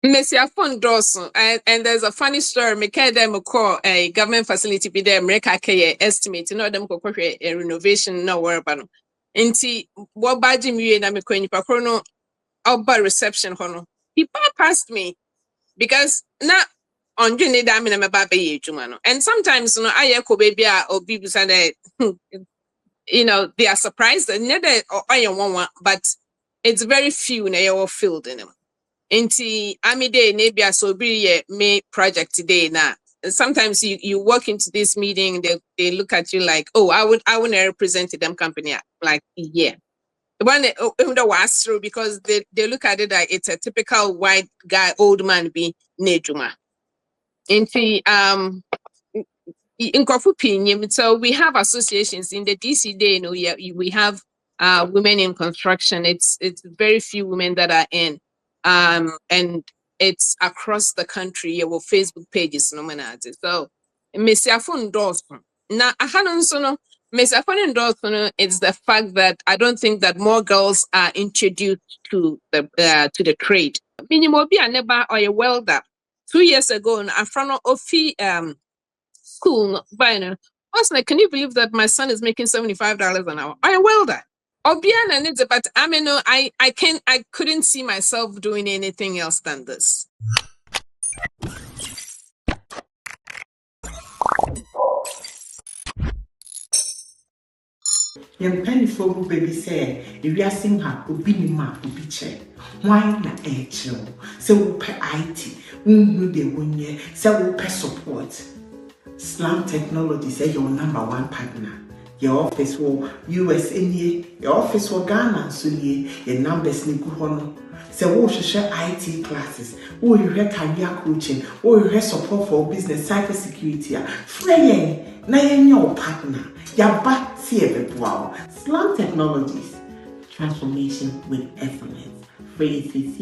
Messia phone doors, and there's a funny story. Me kind them call a government facility be there. America kaya estimate. You know them go a renovation no where bano. Inti what badge me na me kwenye pa chrono outba reception hono. He passed me because na on journey that me na me baba ye jumano. And sometimes you know I ko baby or people say you know they are surprised and never or one but it's very few na you filled in them. Inti amide nebia so be me project today now. Sometimes you walk into this meeting, they look at you like, oh, I wouldn't represent them company like yeah. When they was through because they look at it like it's a typical white guy, old man be nejuma. Inti in Kofu so we have associations in the DC day, you know, we have women in construction. It's very few women that are in. And it's across the country. Yeah, well, Facebook pages no man at it. So Mesiafun Dawson. Now I hadn't so no Mesiafun Dawson, it's the fact that I don't think that more girls are introduced to the trade. Minimum be a never or a welder. 2 years ago in front of school, but I was like, can you believe that my son is making $75 an hour? I will that. Obiana needs it, but I mean, no, I couldn't see myself doing anything else than this. Young penny for baby say, if you are seeing her, obi ni ma obi che. Why na echo? Say we pay IT, we de wonye, say we pay support. Slam Technology say your #1 partner. Your office will US in your office will Ghana so your numbers ni kuhono. Say we share IT classes, we have career coaching, we have support for business cyber security. Free na your partner. Yaba wow. Slam Technologies, transformation with excellence. Free baby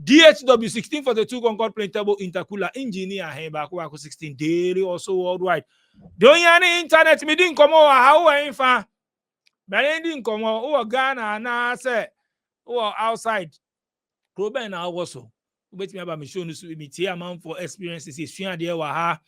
DHW 1642 Concord printable intercooler engineer hey back 16 daily also worldwide. Don't you any internet me didn't come over how I fa but didn't come over Ghana na say or outside Proben na also wait me about me show you me tia man for experiences is there wa ha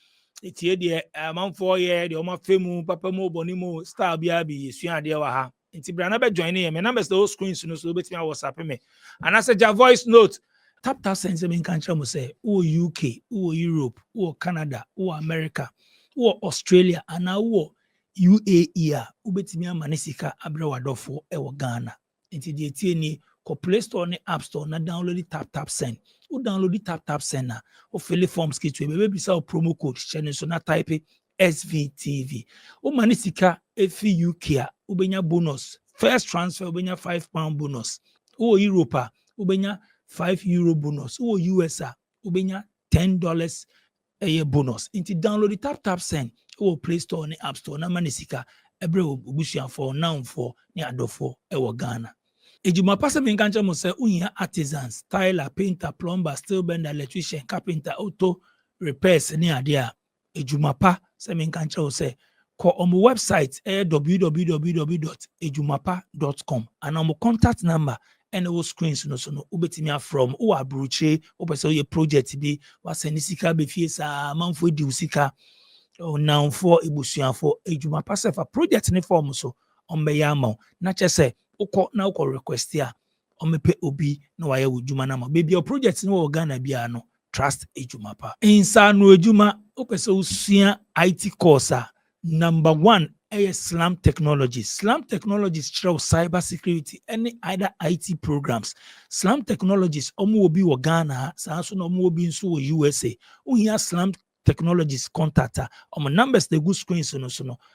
etie de man for year the oma femu papa mo bonimo star bia bi sua de wa ha nti bra na be join me numbers those screens no so wait me WhatsApp me and I say ja voice note tap sense me kan mo say o UK o Europe o Canada o America o Australia and o UAE a ubetimi amanisika abre wadofo e wo Ghana nti de tie ni ko Play Store ne App Store na download tap send o download tap send na o fill forms kit we be bisa promo code channel so na type SVTV o manisika efi UK a ubenya bonus first transfer ubenya £5 bonus o Europe a ubenya €5 bonus o US a ubenya $10 a year bonus into download tap send o Play Store ne App Store na manisika ebre obusuan for now for ne adofo e wo Ghana. Ejuma pasa me nkanche mo se unya artisans, styler, painter, plumber, steel bender, electrician, carpenter, auto repairs ne ade a ejuma pa se me nkanche o se ko on my website www.ejumapa.com and on my contact number and our screens no so no ubetimi from o abruche o pese o project bi wasani sika be fie sa manfo di usika o now for ibusuafo ejuma pa se fa project ne form so on be yama na chese ukọ na ukọ request ya omepe obi na waye wujuma na ma baby your project no Ghana bia no trust ejuma pa insa no ejuma opese usua IT course number 1 Slam Technologies. Slam Technologies show cyber security any either IT programs. Slam Technologies omo obi wo Ghana sa so no omo obi nso wo USA. Ohia Slam Technologies contact on numbers the good screens no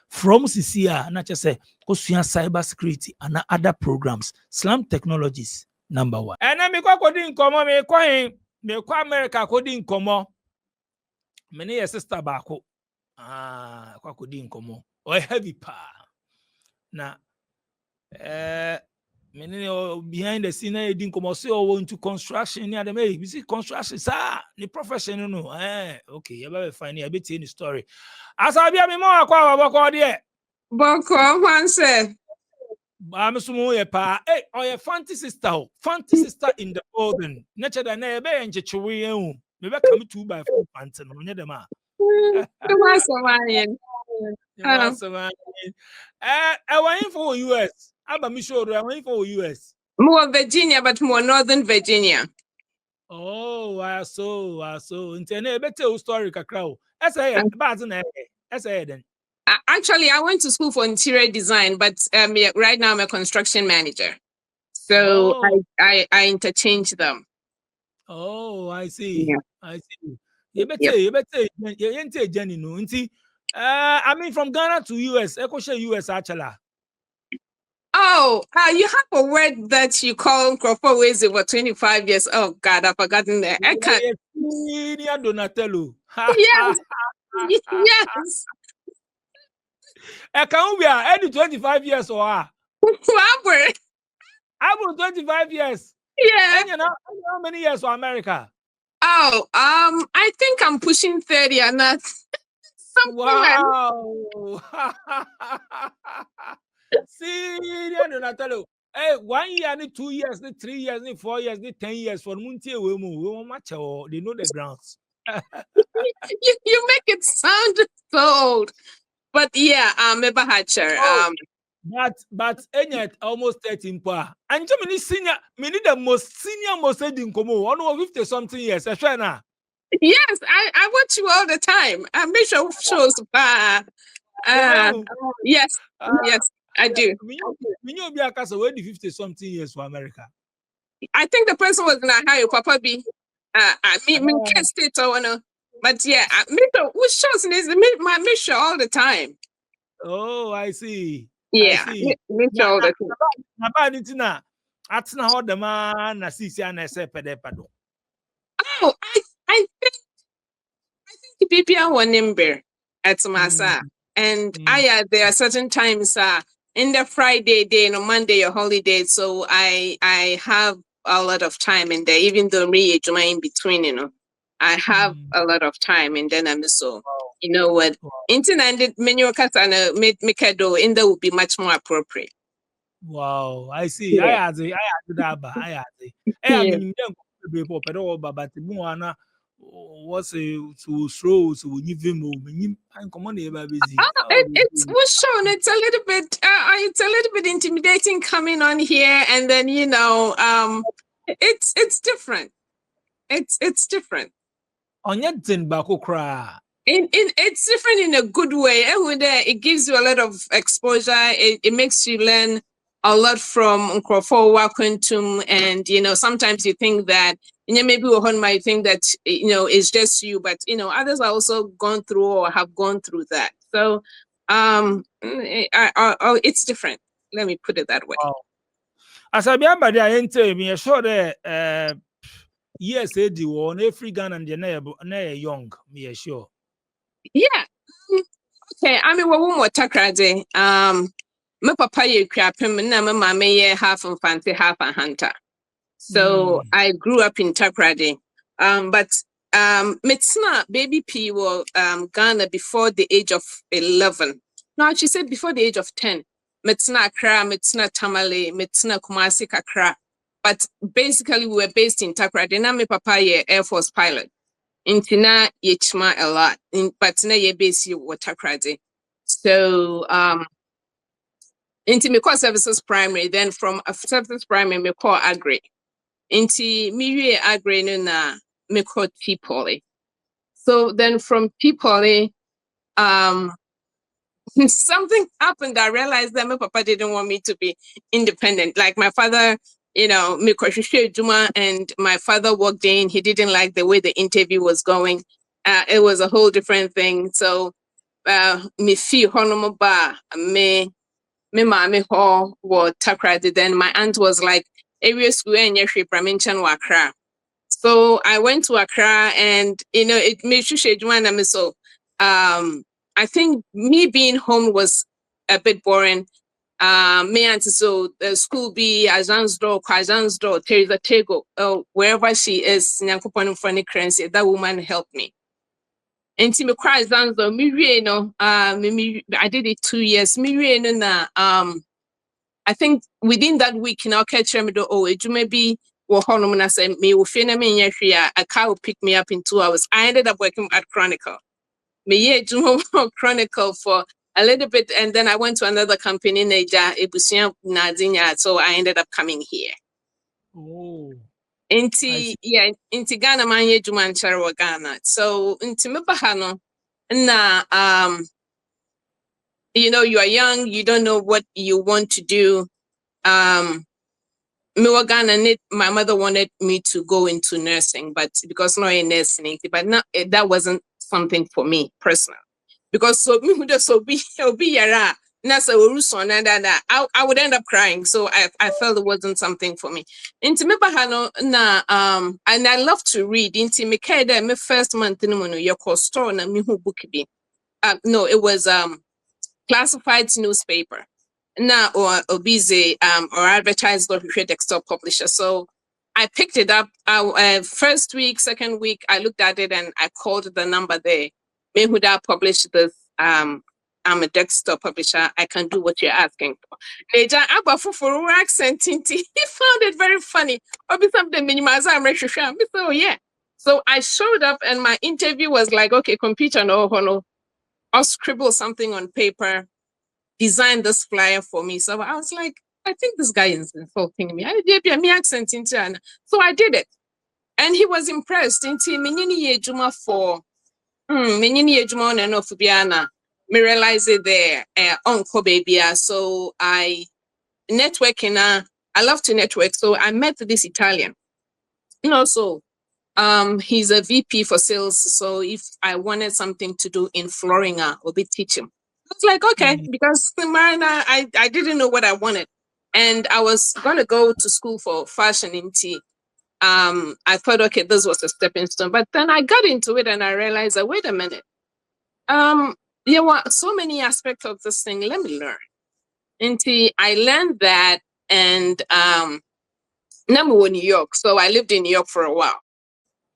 from CCA na chese osua cyber security and other programs. Slam Technologies number 1. And me kwa kodi nkomo me kwa America kodi nkomo me ne sister baako kwa kodi nkomo o heavy pa na behind the scene I didn't come say oh into construction near the you see construction the profession no okay you better find a bit in the story as I be me more akwa there Boko one say I'm so pa. Hey, or a fantasy star. Fantasy star in the building. Nature than a bay and chichuy. Maybe come 2x4 pants and on the ma. It was a lion. You want some? I went for US. I'm sure I went for US. More Virginia, but more Northern Virginia. Oh, I saw. Internet better story kakra. Say, but say then. Actually, I went to school for interior design, but yeah, right now I'm a construction manager. So Oh, I interchange them. oh, I see. Yeah. I see. Yep. You better, you Jenny no. I mean, from Ghana to US, Echo US actually. Oh, you have a word that you call Crawford Ways over 25 years. Oh God, I've forgotten that. I can't. Senior Donatello. Yes, yes. I can't be any 25 years or Robert. I was 25 years. Yeah. And you know how many years for America? Oh, I think I'm pushing 30 and that's something like Wow. Senior Donatello. Hey, 1 year, 2 years, 3 years, 4 years, 10 years for Muntie. We won't match. They know the grounds. you make it sound so old. But yeah, Meba Hatcher. Oh, but any almost 13 pa. And so many senior, many the most senior most said in Como, 150 something years. I try now. Yes, I watch you all the time. I make sure shows. Uh, Yeah, yes, yes, I do. when you be a cast away the 50 something years for America. I think the person was in a high Papa B. I mean, Ah, can't state or no. But yeah, I make sure who shows is my mission all the time. oh, I see. I Yeah, see. make sure Na all na the time. na ba ni tina. Atna ho the man na sisi na se pede pado. Oh, I think people one number at Mm, Masa. And mm, there are certain times in the Friday day and on Monday or holiday, so I have a lot of time in there, even though me in between, I have mm. a lot of time and then I'm so you know what Wow. internet menu katana make in there would be much more appropriate. Wow, I see. Yeah. I had that ba. I had it. I Yeah. mean, dem be for pedo ba but mu ana what's a to slow so when you vim me and come on e ba busy. It's was shown. It's a little bit. It's a little bit intimidating coming on here, and then it's different. It's different. Onye tin ba ko kra. In it's different in a good way. It gives you a lot of exposure. It makes you learn a lot from Nkrofo Wakuntum, and sometimes you think that maybe Ohon might think that it's just you, but others are also gone through or have gone through that. So it's different. Let me put it that way. Wow. As I be about there ente me sure that yes e di wo na free Ghana and na young me sure. Yeah. Okay. I mean, what more takrade? My papa ye krapim na my mama ye half and fancy half a hunter. So Mm. I grew up in Takrady. But Mitsna baby P were Ghana before the age of 11. No, she said before the age of 10. Mitsna Accra, Mitsna Tamale, Mitsna Kumasi Kakra. But basically we were based in Takrady. Na my papa ye Air Force pilot. Intina yechma a lot. But na ye base you were Takrady. So into me call services primary, then from services primary me call agri. Nti miwie agri no na mekɔ T-Poly. So then from T-Poly, something happened. I realized that my papa didn't want me to be independent. Like my father, mekɔhwehwɛ adwuma, and my father walked in. He didn't like the way the interview was going. It was a whole different thing. So me fee hɔ ba me maame hɔ wɔ Takrady. Then my aunt was like, area school ɛnyɛ hwee bra me nkyɛn wɔ Accra. So I went to Accra, and it made me so. I think me being home was a bit boring. Me and so the school be Azan's door, Teresa Tego, wherever she is, Nyankopon funny currency, that woman helped me. And me cry Zanzo, me I did it 2 years. Me na I think within that week, now catch me do oh, it may be home na say me will feel me a car will pick me up in 2 hours. I ended up working at Chronicle. Me Chronicle for a little bit, and then I went to another company, Neja Ebusia Nadinya. So I ended up coming here. Oh. Inti yeah, inti Ghana man ye Juman Charawa Ghana. So inti Mibahano na you know, you are young, you don't know what you want to do. Ghana, my mother wanted me to go into nursing, but because no in nursing, but not that wasn't something for me personally. Because so me who just so be yara. I would end up crying. So I felt it wasn't something for me. Into me bahano na and I love to read. Into me kaida me first month in your store na me who book be. No, it was classified newspaper. Now or busy or advertised or desktop publisher. So I picked it up. First week, second week, I looked at it and I called the number there. Mehuda published this. I'm a desktop publisher. I can do what you're asking for. Leja Abafu for accent. He found it very funny. Oh yeah. So I showed up and my interview was like, okay, computer no hono. I'll scribble something on paper, design this flyer for me. So I was like, I think this guy is insulting me. I did me accent into and so I did it. And he was impressed. Into Menini Juma for Menini Juma and Ofubiana. Me realize it there Uncle Baby. So I networking I love to network. So I met this Italian. And also he's a VP for sales. So if I wanted something to do in flooring, I'll be teaching. I was like, okay, because Marina, I didn't know what I wanted. And I was gonna go to school for fashion in tea. I thought, okay, this was a stepping stone. But then I got into it and I realized that wait a minute. There were so many aspects of this thing. Let me learn. And I learned that and number one, New York. So I lived in New York for a while.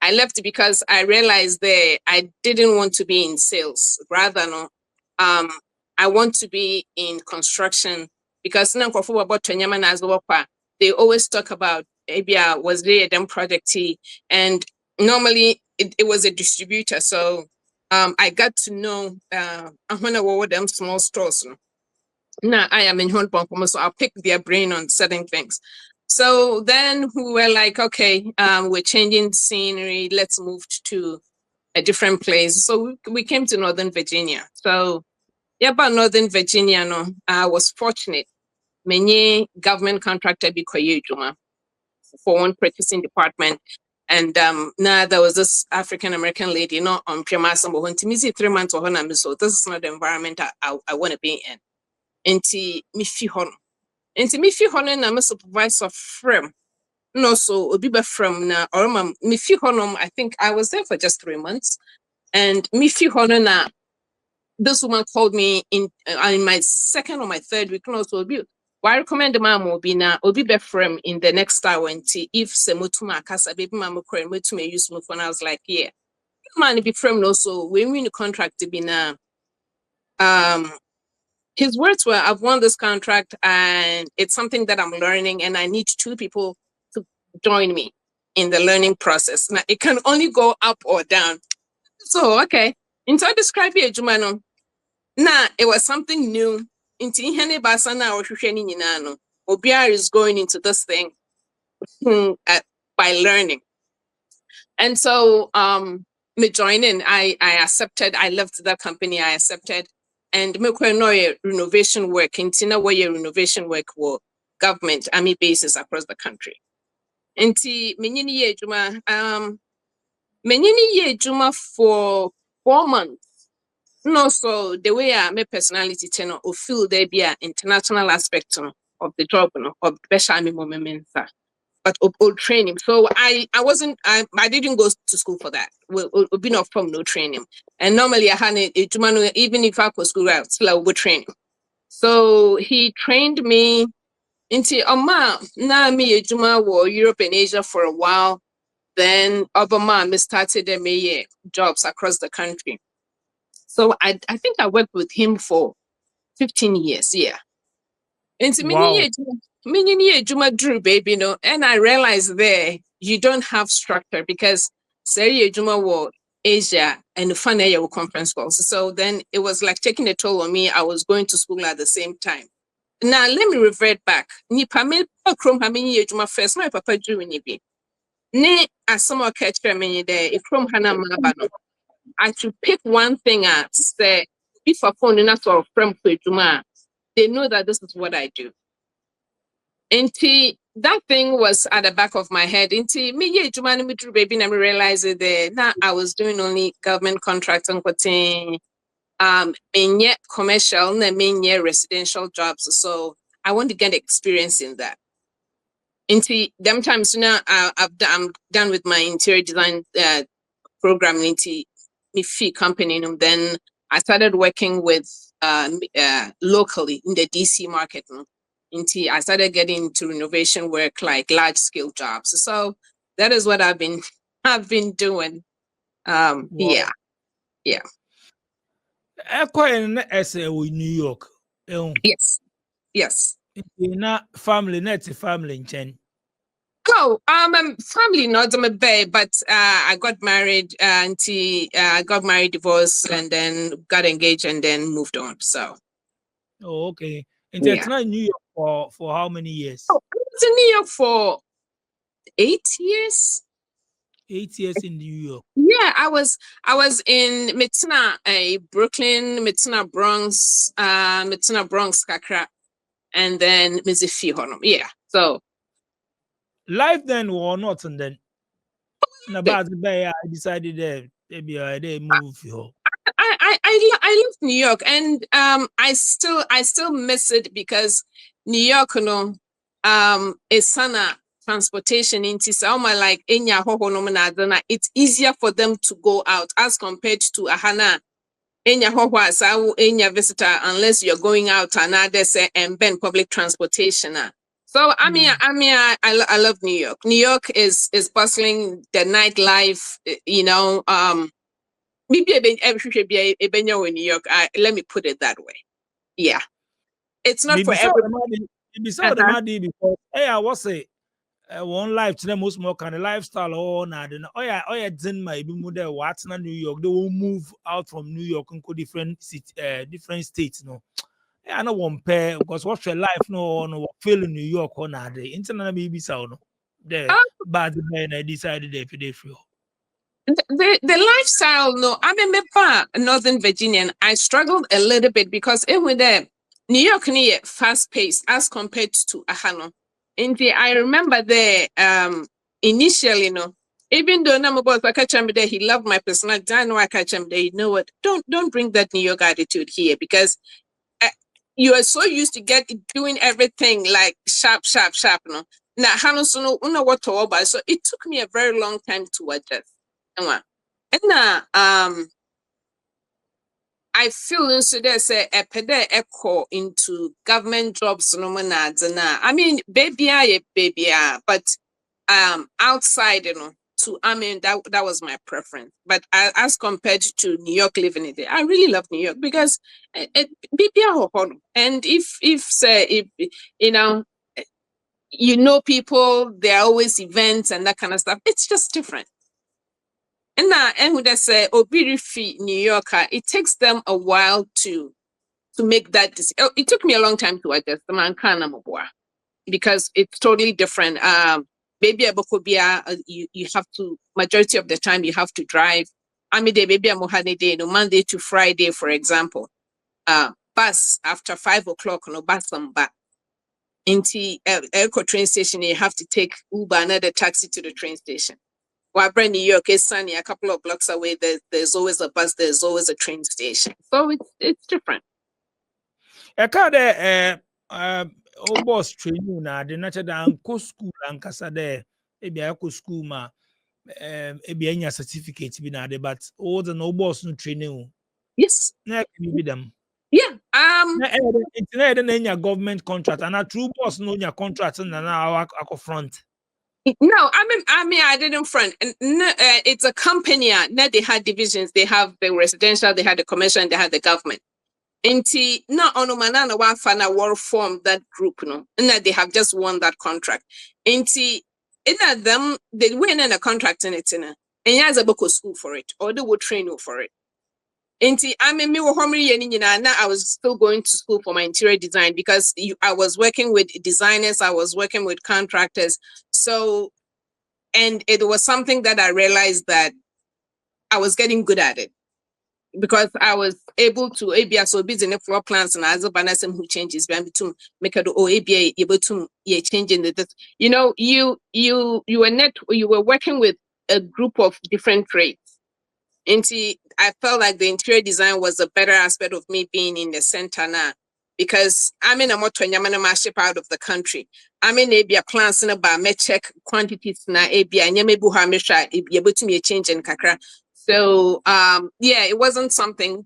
I left because I realized there I didn't want to be in sales. Rather, no, I want to be in construction because they always talk about maybe was there a dem project and normally it was a distributor. So I got to know them small stores. Now I am in Hong Kong, so I'll pick their brain on certain things. So then we were like, okay, we're changing scenery. Let's move to a different place. So we came to Northern Virginia. So yeah, about Northern Virginia, no, I was fortunate. Many government contractor be for one purchasing department. And now there was this African American lady, you know, on Piamasam, but 3 months or so this is not the environment I want to be in. Nti mifi hɔ no. Nti mifi hɔ no na me supervisor frem. No, so obi be frem na orma mifi hɔ no, I think I was there for just 3 months. And mifi hɔ no na this woman called me in my second or my third week. No, so obi I recommend the mom obi na obi be frem in the next hour nti if semotuma kasa baby mama kore motuma use my phone. I was like, yeah. Man be frem no so when we in the contract to be na his words were, I've won this contract and it's something that I'm learning and I need 2 people to join me in the learning process. Now, it can only go up or down. So, okay. Into I describe it, Jumano. Now, it was something new. Into Ihene Basana or Shusheni Ninano. Obia is going into this thing by learning. And so, me joining, I accepted, I left that company, I accepted. And me no renovation work in Tina where renovation work for government army bases across the country. Nti menyini ye juma juma for 4 months. No, so the way my personality tenor or feel there be an international aspect of the job of special moment. But old training. So I didn't go to school for that. We'll be not from no training. And normally I had even if I was school, I still would train. So he trained me into now me Juma war Europe and Asia for a while. Then Obama me started me jobs across the country. So I think I worked with him for 15 years, yeah. Into Wow. mini Juma Drew, baby, and I realized there you don't have structure because say Juma war Asia and the fun area were conference calls. So then it was like taking a toll on me. I was going to school at the same time. Now let me revert back. Ni pamel krom ha mini Juma first, my papa Drew ni bi. Ne asoma catch me there, if from Hana Mabano. I should pick one thing at say if a phone in a sort of from Juma, they know that this is what I do. That thing was at the back of my head. Me ye jumani me drew baby and me realized it there. Now I was doing only government contracts and quoting menye commercial na menye residential jobs. So I want to get experience in that. Them times now I'm done with my interior design program into me fee company. And then I started working with locally in the DC market. I started getting into renovation work, like large scale jobs. So that is what I've been doing. Wow. Yeah. Ekwa essay in New York. Yes. Na family, net family in Chen. Oh, family not my babe, but I got married, I got married, divorced, and then got engaged, and then moved on. So Oh, okay. And yeah. it's not in New York for how many years? Oh, I was in New York for 8 years. 8 years in New York. Yeah, I was in Mitzna, Brooklyn, Mitzna Bronx, Kakra, and then Mizifi Honum. Yeah. So Life then or not, and then about the bay, I decided that maybe I move here. I love New York, and I still miss it because New York, is sana transportation into Salma like Enya Hoho na it's easier for them to go out as compared to Ahana Enya Hoho Sawu Enya visitor unless you're going out another say and ben public transportation. So I love New York. New York is bustling, the nightlife, maybe in New York. Let me put it that way. Yeah. It's not for Maybe so everybody. maybe so the money because hey, I was say one life to them most more kind of lifestyle or not. Oh yeah, then my be what's not New York. They will move out from New York and go different different states. No, I know one pair because what's your life no feel in New York or not. The internet maybe so no. The bad man I decided they pay for. The lifestyle, no, I'm a Northern Virginian. I struggled a little bit because it was there. New York near fast paced as compared to Ahano. I remember there initially, even though number boss I catch him there, he loved my personality. I know I catch him there. You know what? Don't bring that New York attitude here because you are so used to doing everything like sharp. No. Now Hano so no what to about. So it took me a very long time to adjust. And I feel also there's a pede echo into government jobs no man I mean baby, but outside, that was my preference. But as compared to New York living it, I really love New York because baby, and if say if people, there are always events and that kind of stuff. It's just different. And when they say Obirifi New Yorker, it takes them a while to make that decision. It took me a long time to adjust the man because it's totally different. Baby Abokobia, you have to majority of the time you have to drive. I mean, baby Mohane day, Monday to Friday, for example. Bus after 5 o'clock, bus and back. Into Elko train station, you have to take Uber, another taxi to the train station. While brand New York is sunny, a couple of blocks away, there's always a bus, there's always a train station. So it's different. I can't boss training na the nature than co school and casa there. Maybe I go school ma maybe any certificate be na but all the no boss no training. Yes. Na can be them. Yeah. It's not any government contract and a true boss no your contract and now I front. No, I didn't front. It's a company. Now they had divisions. They have the residential, they had the commercial, and they had the government. Inti na onomana na wafa na war form that group no. Na they have just won that contract. Inti ina them they win in a contract in it na. And yaza boko school for it or they will train you for it. Inti I mean me wo homri ye ni nyina na I was still going to school for my interior design because I was working with designers, I was working with contractors. So and it was something that I realized that I was getting good at it because I was able to ABA so busy in the floor plans and as a banasem who changes to make it or ABA able to changing the you know you were working with a group of different trades. And see, I felt like the interior design was a better aspect of me being in the center now. Because I'm in a motor ship out of the country. I'm in a plants in about me check quantities na ABA and yamebu hamisha able to me change in kakra. So yeah, it wasn't something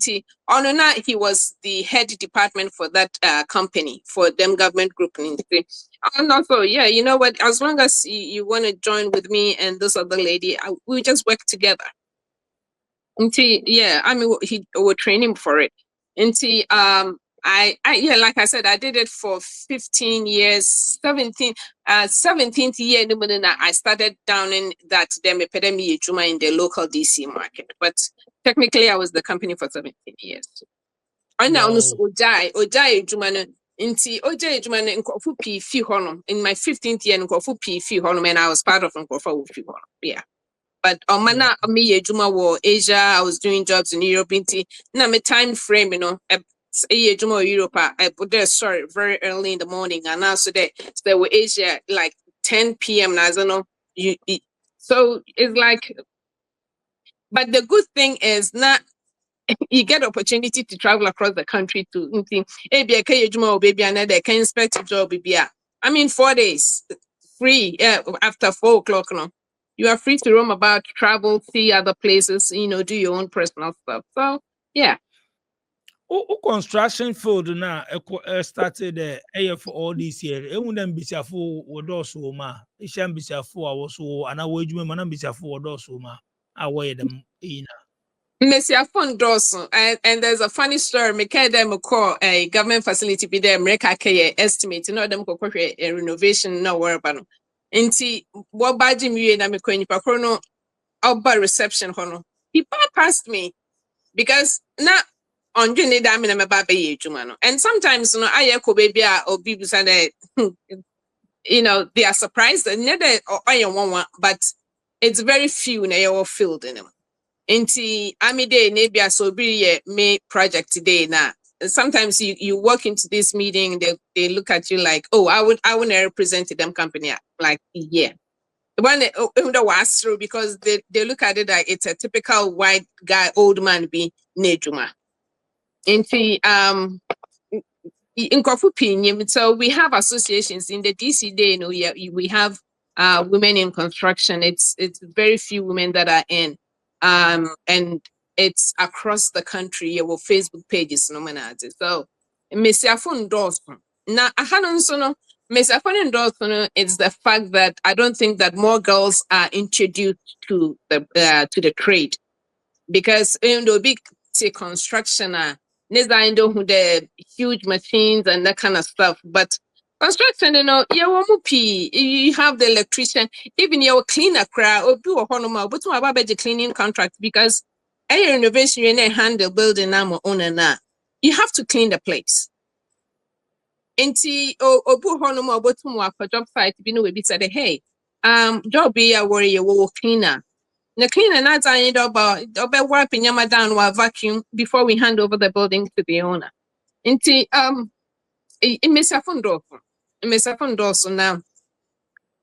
on night he was the head department for that company for them government group in the and also, yeah, you know what? As long as you want to join with me and this other lady, we just work together. Yeah, I mean, he were training for it. Yeah, like I said, I did it for 15 years, 17th year, I started down in that them epidemic Juma in the local DC market. But technically, I was the company for 17 years. And now, Ojai Juma, Ojai Juma, Nkofu P. Fi Honum. In my 15th year, Nkofu P. Fi Honum, and I was part of Nkofu Fi Honum. Yeah. But on mana me Juma war Asia, I was doing jobs in Europe. Now my time frame, Juma Europe, I put there sorry very early in the morning, and also there were Asia like 10 p.m. Now, I don't know so it's like, but the good thing is not you get opportunity to travel across the country to maybe a Juma or baby another can inspect a job. I mean 4 days free after 4 o'clock. No, you are free to roam about, travel, see other places, do your own personal stuff. So yeah. Construction field na started for all these years. Even them bisiafo wodoso ma. Isham bisiafo awoso ana wejuma mana bisiafo wodoso ma. Away them ina. Messia phone Dawson, and there's a funny story. Me carry them call a government facility be there. America estimate, them go a renovation no worry about. Inti what badge me na me ko nipa no oba reception hono. He passed me because na on journey that me na me ba be juma no. And sometimes aye ko baby or people say they are surprised and never or one, but it's very few na your field in them. Inti Amide Nebia Sobiri May project today now. Sometimes you walk into this meeting, they look at you like, oh, I wouldn't represent them company like yeah. When they was through because they look at it like it's a typical white guy, old man be Nejuma. Inti in Kofu so we have associations in the DC day, we have women in construction. It's very few women that are in. And it's across the year your Facebook pages nominated. So Mesiafo Ndorso. Now no Mesiafo Ndorso it's the fact that I don't think that more girls are introduced to the trade. Because in the big construction who the huge machines and that kind of stuff. But construction, you have the electrician, even your cleaner crowd or do a honoma, but about the cleaning contract because a renovation you handle building now owner now. You have to clean the place. Enti obu honoma but for job site, we said, hey, job be a warrior cleaner. The cleaner not saying about wiping your down while vacuum before we hand over the building to the owner. Inti in Mesafundorso now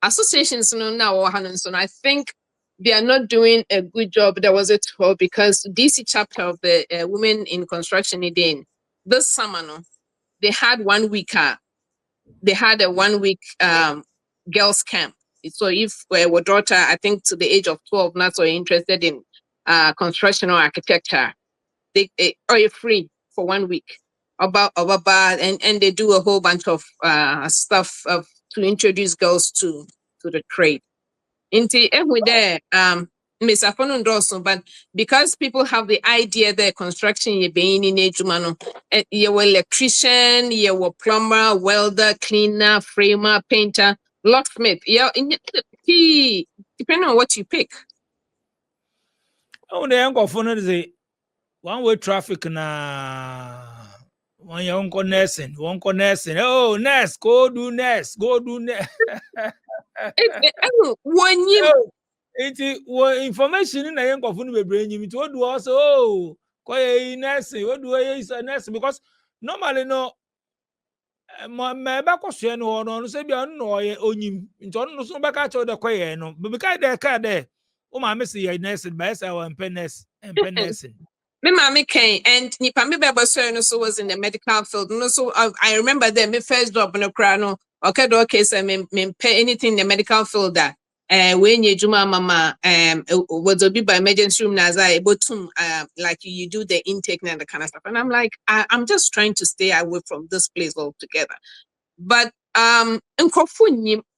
associations now or so I think they are not doing a good job. There was a tour because DC chapter of the Women in Construction again this summer they had 1 week they had a 1 week girls camp. So if our daughter, I think to the age of 12, not so interested in construction or architecture, they are free for 1 week about and they do a whole bunch of stuff to introduce girls to the trade. Into with there Miss Apono Ndoso, but because people have the idea that construction you being in ejumano, you were electrician, you were plumber, welder, cleaner, framer, painter, locksmith. Yeah, depending on what you pick. Oh, the uncle phone say one way traffic na one your uncle nursing, Oh, nurse, go do nurse. One year. Oh, information na young phone be bring you to do also. Oh, koye nursing, what do is a nurse because normally no. My back was no say be no onyim nti on no so beka cho de koye no be kai de ka de o ma me say nurse by say o empenes Me mama came and nipa me beba so was in the medical field. No, so I remember that my first job in the crowd. No, okay, so me pay anything in the medical field that when you juma mama was a bit by emergency room as I able to like you do the intake and the kind of stuff. And I'm like, I'm just trying to stay away from this place altogether. But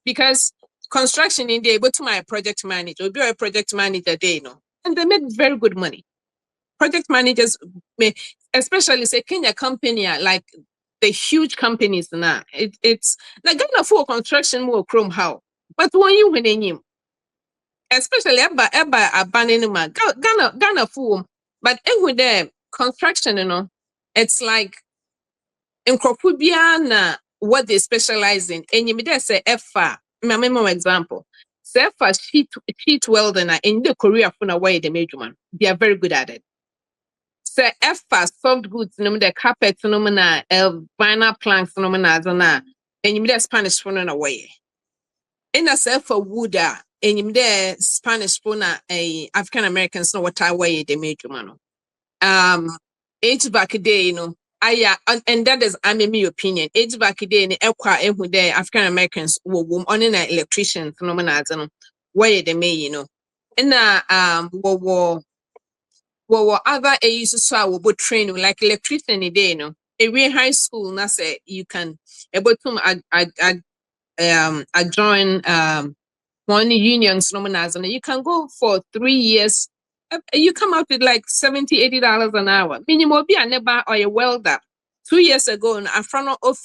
because construction in there able to my project manager, will be a project manager there, you know, and they make very good money. Project managers may, especially say Kenya company like the huge companies now. It's like Ghana for construction more chrome how. But when you win him, especially eba abandoning man, Ghana for but with the construction, you know, it's like in Kropubiana what they specialize in. And you may say FA, my example. Say FA sheet welding in the Korea for way the major man. They are very good at it. So FA soft goods no the carpet no na vinyl planks no na and you the Spanish phone away. In a self for wood and you the Spanish phone African Americans know what I weigh the major man. Age back day, you know. And that is my opinion. Age back day in equa the African Americans were on an electrician phenomena why they may, you know. And other areas so I will be training like electrician day, no. A high school, na say you can able to join one unions nominals and you can go for 3 years. You come out with like $70-$80 an hour. Minimum be a neighbor or a welder. 2 years ago, in front of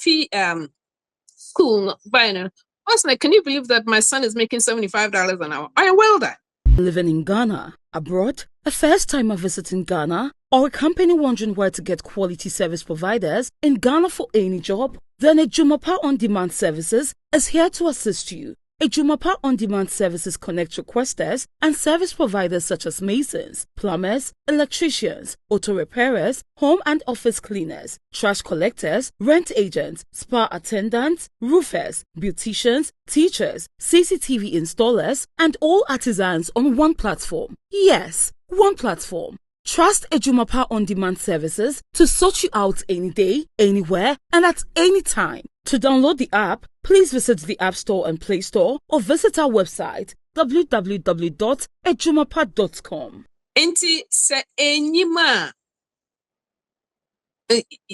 school, buying. I was like, can you believe that my son is making $75 an hour? Or a welder. Living in Ghana, abroad, a first timer visiting Ghana, or a company wondering where to get quality service providers in Ghana for any job, then Ejumapa On Demand Services is here to assist you. Ejumapa On Demand Services connect requesters and service providers such as masons, plumbers, electricians, auto repairers, home and office cleaners, trash collectors, rent agents, spa attendants, roofers, beauticians, teachers, CCTV installers, and all artisans on one platform. Yes, one platform. Trust Ejumapa On Demand Services to sort you out any day, anywhere, and at any time. To download the app, please visit the App Store and Play Store or visit our website www.ejumapa.com. Enti se enyima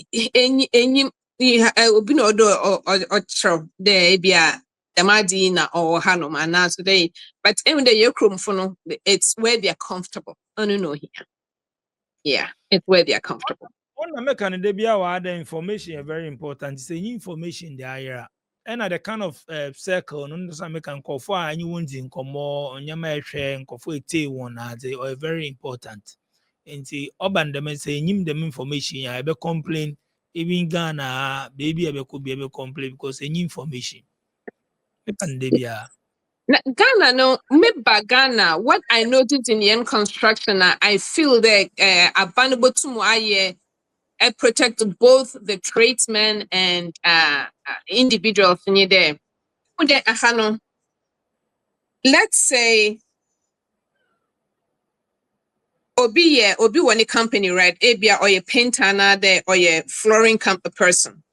enyim obi na odo ochro de bia demadi na or hanom and today but even the yekrom for no it's where they're comfortable. Oh no here. Yeah, it's where they're comfortable. One American they be our other information very important. It's information they are and the kind of circle no some American call for and you want in komo onyama ehwe nkofo ete won ade or very important. Nti oban dem say nyim dem information ya be complain even Ghana baby be could be complain because any information. And they be Ghana, no, maybe Ghana. What I noticed in the end construction, I feel that abandonable to my protect both the tradesmen and individuals in there. Let's say obi one company, right? Abia or a painter there or a flooring person.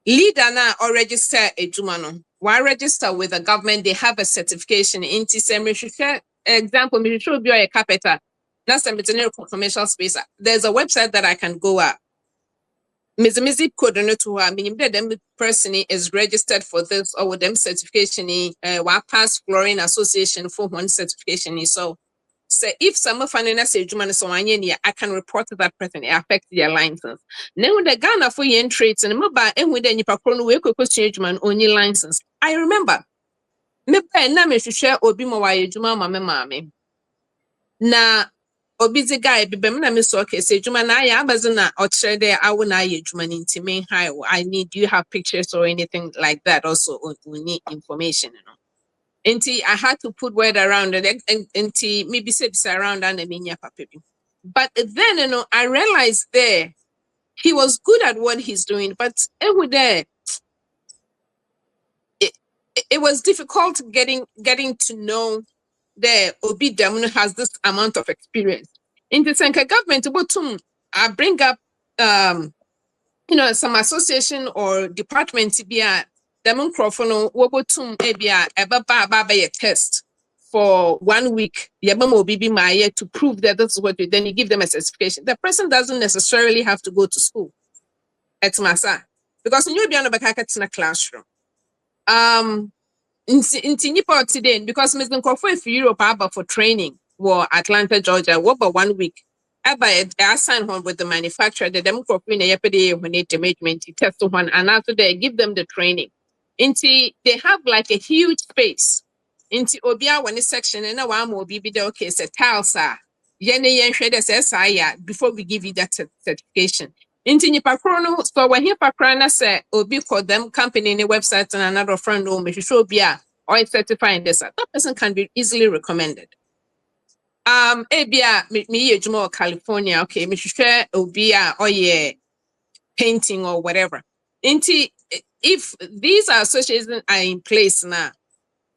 Leader na or register a jumano. Why register with the government? They have a certification. Example, me should be a carpenter. That's a commercial space. There's a website that I can go at. Zip code to meaning that them person is registered for this or with them certification. Pass Flooring Association for one certification. So say if some of an say Juman so I can report to that person, it affects their license. Then with the Ghana for yen traits and mobile and with any pakron we could question Juman only license. I remember me pen na me share obi mo wa Juma mame. Na obi the guy be na me so okay say Juma na ya abazina or share there I will na ye Juma into me hi I need you have pictures or anything like that also we need information, you know. Nti I had to put word around it nti maybe say around and minya papa. But then you know I realized there he was good at what he's doing, but there it, it was difficult getting to know the Obi Damuno has this amount of experience. In the Senka government, I bring up some association or department to be a Demon Crofono Wobotum Ebia Eba Baba test for 1 week. Yabamo Bibi Maya to prove that that's what you then you give them a certification. The person doesn't necessarily have to go to school at Masa. Because when you'll be on a back in a classroom. Nti nipa today because Ms. Nkofo if Europe aba for training for Atlanta, Georgia, what about 1 week? Aba I sign one with the manufacturer, the Democrat in a when they management test one and after they give them the training. Inti they have like a huge space. Inti obia one section and now I'm be the okay say tiles are yen shred as before we give you that certification. Inti nipa kro no so when he pakra na say obi call them company in a website and another friend will make sure be or it's certifying this that person can be easily recommended. Ebia me ejuma California okay me share obi or yeah painting or whatever. Inti if these associations are in place now,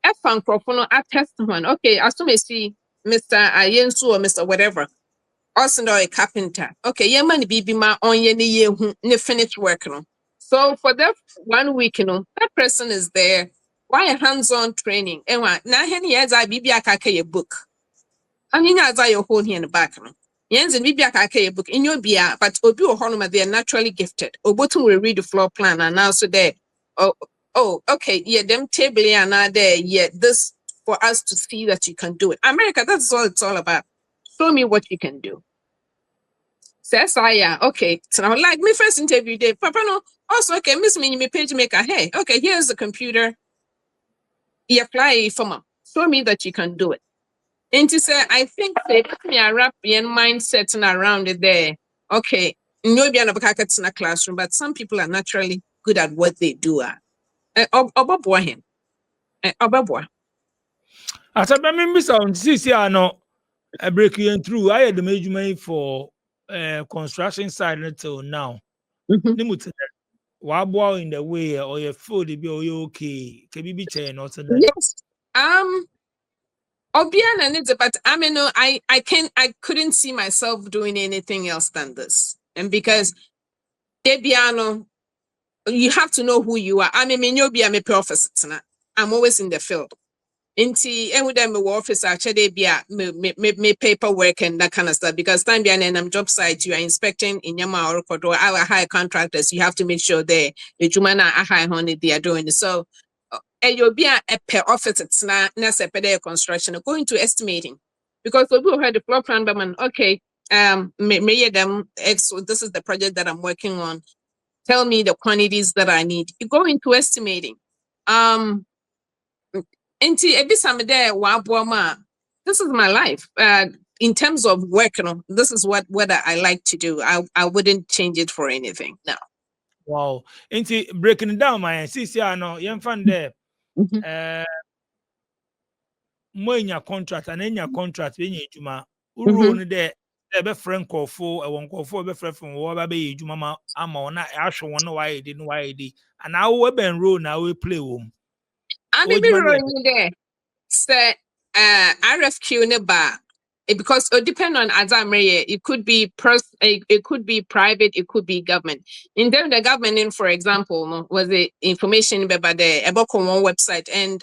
if Francophono attest one okay as to see Mr. Ayensu or Mr. whatever. Also a carpenter. Okay, yeah, man, be my on ye ne finish work. No. So for that 1 week, that person is there. Why hands-on training? And what now years I be a book. And you know as I hold here in the back. No. Yens and be a book in your beer, but Obi or Honoma, they are naturally gifted. Obotum will read the floor plan and also there. Okay, yeah, them table are not there. Yeah, this for us to see that you can do it. America, that's all it's all about. Show me what you can do. Says I okay. So now like my first interview day, Papa no also okay, Miss me page maker. Hey, okay, here's the computer. You apply for me. Show me that you can do it. And to say, I think they put me a wrap in mindset and around it there. Okay, maybe I'm not in a classroom, but some people are naturally good at what they do. Obabwa. As I remember, sound CC no breaking through. I had the measurement for construction side until now. Nimut wabwa in the way or your food be okay. Can be chain or something. Yes. Obiana needs it, but I mean, no, I couldn't see myself doing anything else than this. And because Debiano, you have to know who you are. I mean, you'll be a officer. I'm always in the field. Inti and with them office actually be me paperwork and that kind of stuff because time being and job site you are inspecting in Yama or Kodo our high contractors you have to make sure the Jumana a high honey they are doing so you'll be a per office it's not a construction going to estimating because we heard the floor plan but man okay me them this is the project that I'm working on tell me the quantities that I need you go into estimating Nti ebisame there wabuama. This is my life. In terms of work, this is what I like to do. I wouldn't change it for anything. No. Wow. Into breaking it down, my CC no, young fan there. Mm-hmm. More in your contract and in your contract, when you juma, Mm-hmm. uru there. Be friend call for a one call for be friend from what be juma ama on actual one why didn't why did and now we been roll now we play home. I may be wrong there. Say RFQ ne ba. Because it depends on Azamere, it could be it could be private, it could be government. In terms the government, in for example, was the information about the about one website, and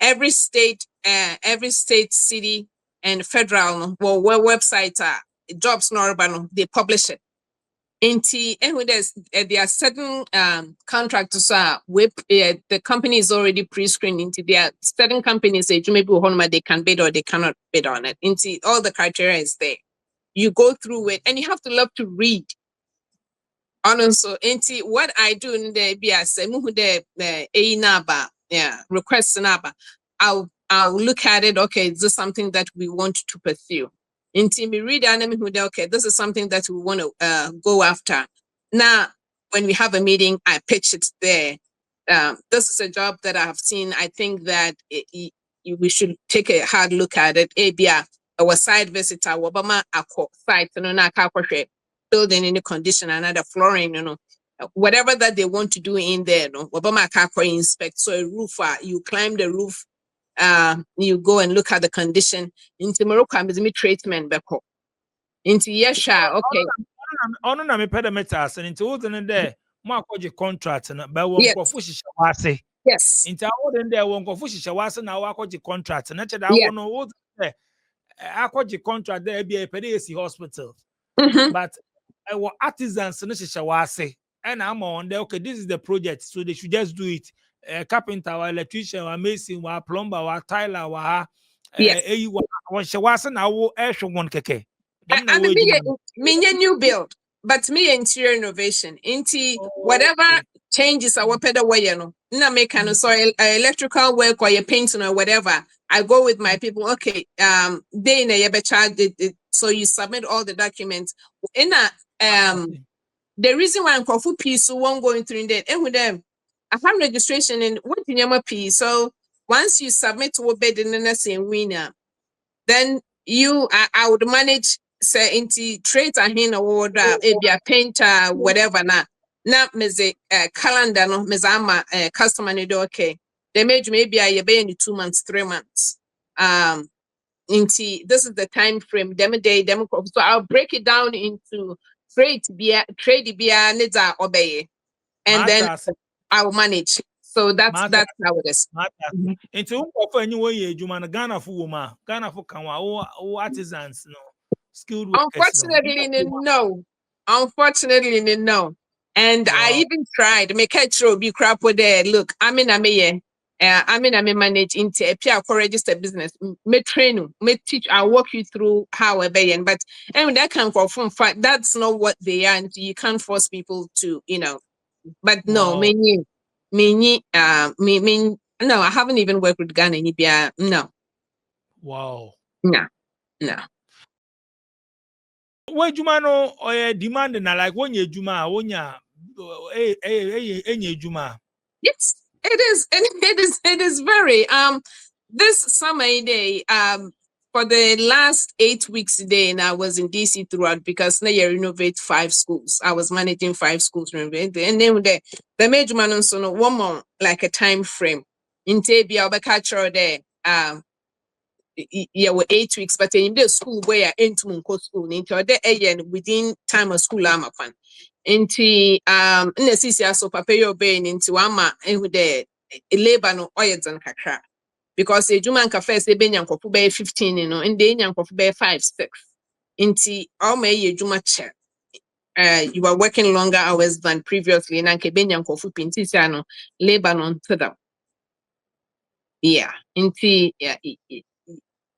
every state, city, and federal, well, website jobs no they publish it. Inti, and when there are certain contractors with the company is already pre-screened into there are certain companies that you maybe they can bid or they cannot bid on it. Inti, all the criteria is there. You go through it and you have to love to read. And also, inti, what I do in the BS, the a naba, yeah, request naba, I'll look at it. Okay, is this something that we want to pursue? Inti, me read anime who okay, this is something that we want to go after. Now, when we have a meeting, I pitch it there. This is a job that I have seen. I think that we should take a hard look at it. ABA, our site visitor, Obama, site, no, na building in the condition, another flooring, whatever that they want to do in there, no, Obama inspect. So a roofer, you climb the roof, you go and look at the condition. Into Morocco, I'm treatment, beko. Into Yesha, okay. Ono na me pede metas and into wooden there, Mark contract and by one Yes. crofushy shawase. Yes. Into wooden there, one crofushy shawase now wakoji contract and actually I Yeah. want to wood there. Aquaji contract there be a pedesi hospital. Mm-hmm. But I want artisans and shawase. And I'm on there, okay, this is the project, so they should just do it. Carpenter, or electrician, or mason, or plumber, or tiler, or Yes. shawase now one keke. I mean, me new build, but me interior innovation. Into whatever changes our pedal way, na make so electrical work or your painting or whatever. I go with my people. Okay, they in a charge it. So you submit all the documents. In the reason why I'm called for piece so won't go into that, and with them, I have registration in what in your piece. So once you submit to a bed in the same winner, then I would manage say into trade and hin or maybe a painter, whatever na meze calendar no mezama customer need okay. They made maybe I in 2 months, 3 months. Into this is the time frame, so I'll break it down into trade needs are obey. And then I'll manage. So that's how it is. Into for anyway, Jumana Ghana for woman, Ghana for Kanwa, artisans, no skilled workers. Unfortunately, no. And I even tried make a throw be crap with there. Look, I'm in a manage into a PR for registered business. Me train you, me teach, I'll walk you through how I buy. But and that can for fun fact that's not what they are, and you can't force people to, But no, me, no, I haven't even worked with Ghana. No. Wow. No. Where Jumano or demand na like when you Juma, when you Juma. Yes, it is. And it is very this summer day for the last 8 weeks day, and I was in DC throughout because now you renovate 5 schools. I was managing 5 schools renovate, and then the major man also no one more like a time frame. In Tabia, I'll catch her there. Yeah, 8 weeks, but in the school where into school into the within time of school I'm upon. Into necessary so papa your brain into ama with the labor no oil and kakra. Because a Juman cafe say ben yankofu be 15, and then yankofu be 5, 6. Into all may you juma chair. You are working longer hours than previously, and anke ben yankofu pinti labor non to them. Yeah, into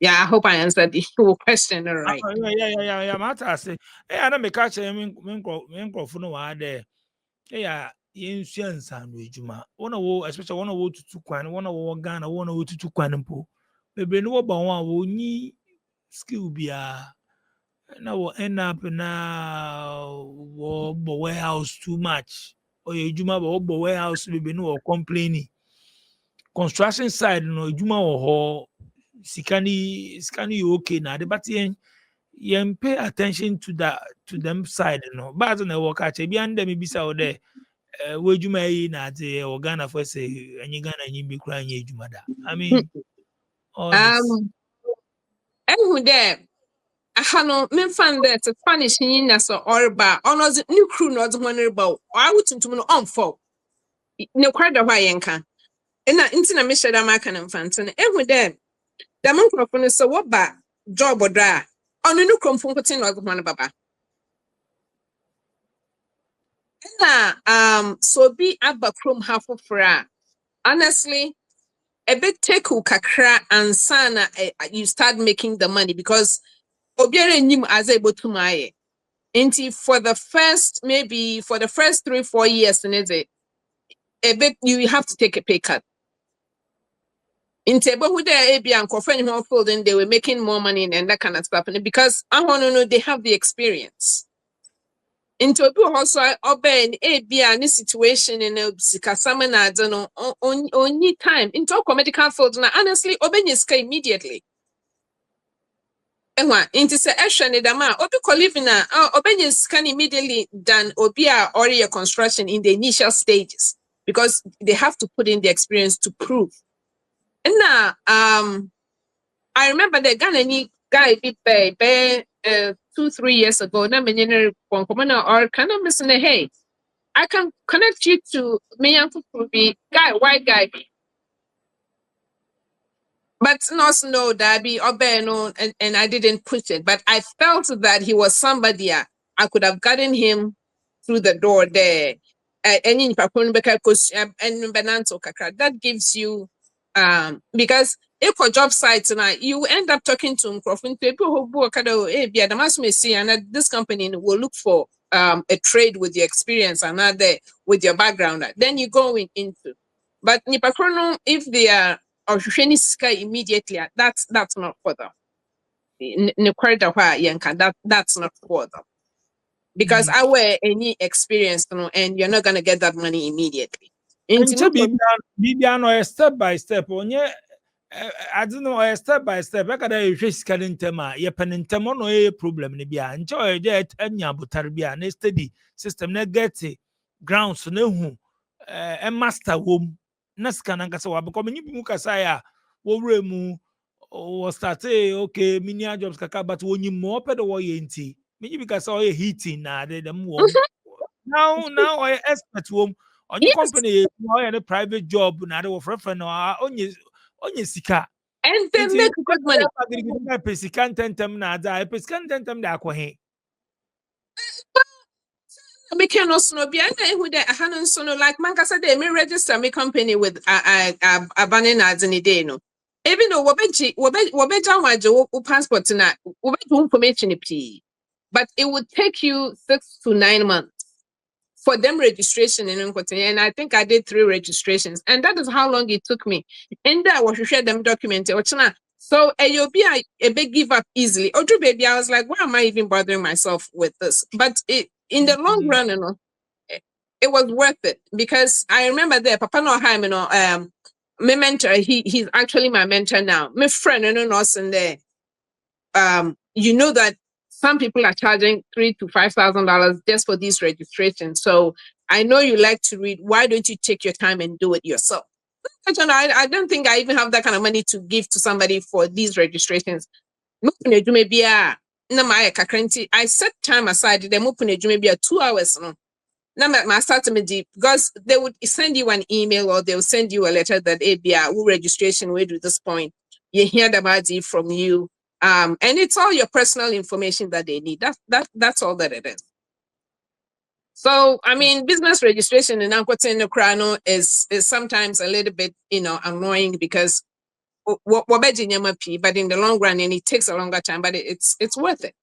yeah, I hope I answered your question all right. Yeah. Matter say, hey, I don't make catch me for no one there. Yeah, insurance and Juma. Especially one of to kwan, one of Ghana, one of to kwan po. Baby, no about one will need skill be now will end up now warehouse too much. Or your Juma warehouse, baby, no complaining. Construction side, no Juma or Scani okay now. But pay attention to them side, But on the work at them maybe so there. Where you may na the Ghana for say and you gonna be crying jumada. I mean all this. And there I had me fan that Spanish in so or ba on was new crew not one about I would to on for no quite a why yanka. And I intina me share my can infant and there the microphone so what ba job or dra on a new crump from putting like one baba. So be abba krom half fra. Honestly, a bit take kakra and sana you start making the money because obiara nim as able to my Inti for the first maybe for the first 3-4 years in it a bit you have to take a pay cut. Inti but who they be and friend who told them they were making more money and that kind of stuff. And because I want to know they have the experience. Into obi also obe be any situation in a sikasama na don't know only time into medical field na honestly obe nyiska immediately. Into say action in the man obi live na obe nyiska immediately than obi or your construction in the initial stages because they have to put in the experience to prove. And now I remember the Ghanaian guy bit by 2-3 years ago na menye or kind of missing hey I can connect you to me and be guy, white guy. But not no that be no, and I didn't push it. But I felt that he was somebody I could have gotten him through the door there. And in that gives you because if for job sites now you end up talking to people who and this company will look for a trade with your experience and other with your background. Then you go into. But if they are or sky immediately, that's not for them. That's not for them. Because I wear any experience, and you're not gonna get that money immediately. Bibia no step by step onye I don't know step by step I kada you sika ntem a ye pentem no e problem ne bia nche o je anya botar bia na steady system na get grounds na hu master wom na sika na nkasa wa because nyi bi mu kasa ya wo wure mu o start okay mini jobs kaka but wonyi mo pe do wo ye nti nyi bi kasa o ye heating na dem wo now I expert wom onye Yes, company or any private job na dey for friend no onye sika and they make good money. pesika tentem na ada pesika tentem da akwahe We can also be who they hanan sono like Mankasa they may register my company with a banning ads in a day no. Even though wabeja passport na information but it would take you 6 to 9 months for them registration and I think I did 3 registrations and that is how long it took me. And that was to share them documented. So you'll be a big give up easily. Odu baby, I was like, why am I even bothering myself with this? But in the long run, it was worth it because I remember there, Papa no Haim, my mentor, he's actually my mentor now. My friend, and there. You know that some people are charging $3,000 to $5,000 just for these registrations. So I know you like to read. Why don't you take your time and do it yourself? I don't think I even have that kind of money to give to somebody for these registrations. I set time aside. Maybe 2 hours. My start because they would send you an email or they'll send you a letter that who registration will do this point. You hear the body from you. And it's all your personal information that they need. That's all that it is. So I mean, business registration in Ankotin Krano is sometimes a little bit, annoying because but in the long run, and it takes a longer time, but it's worth it.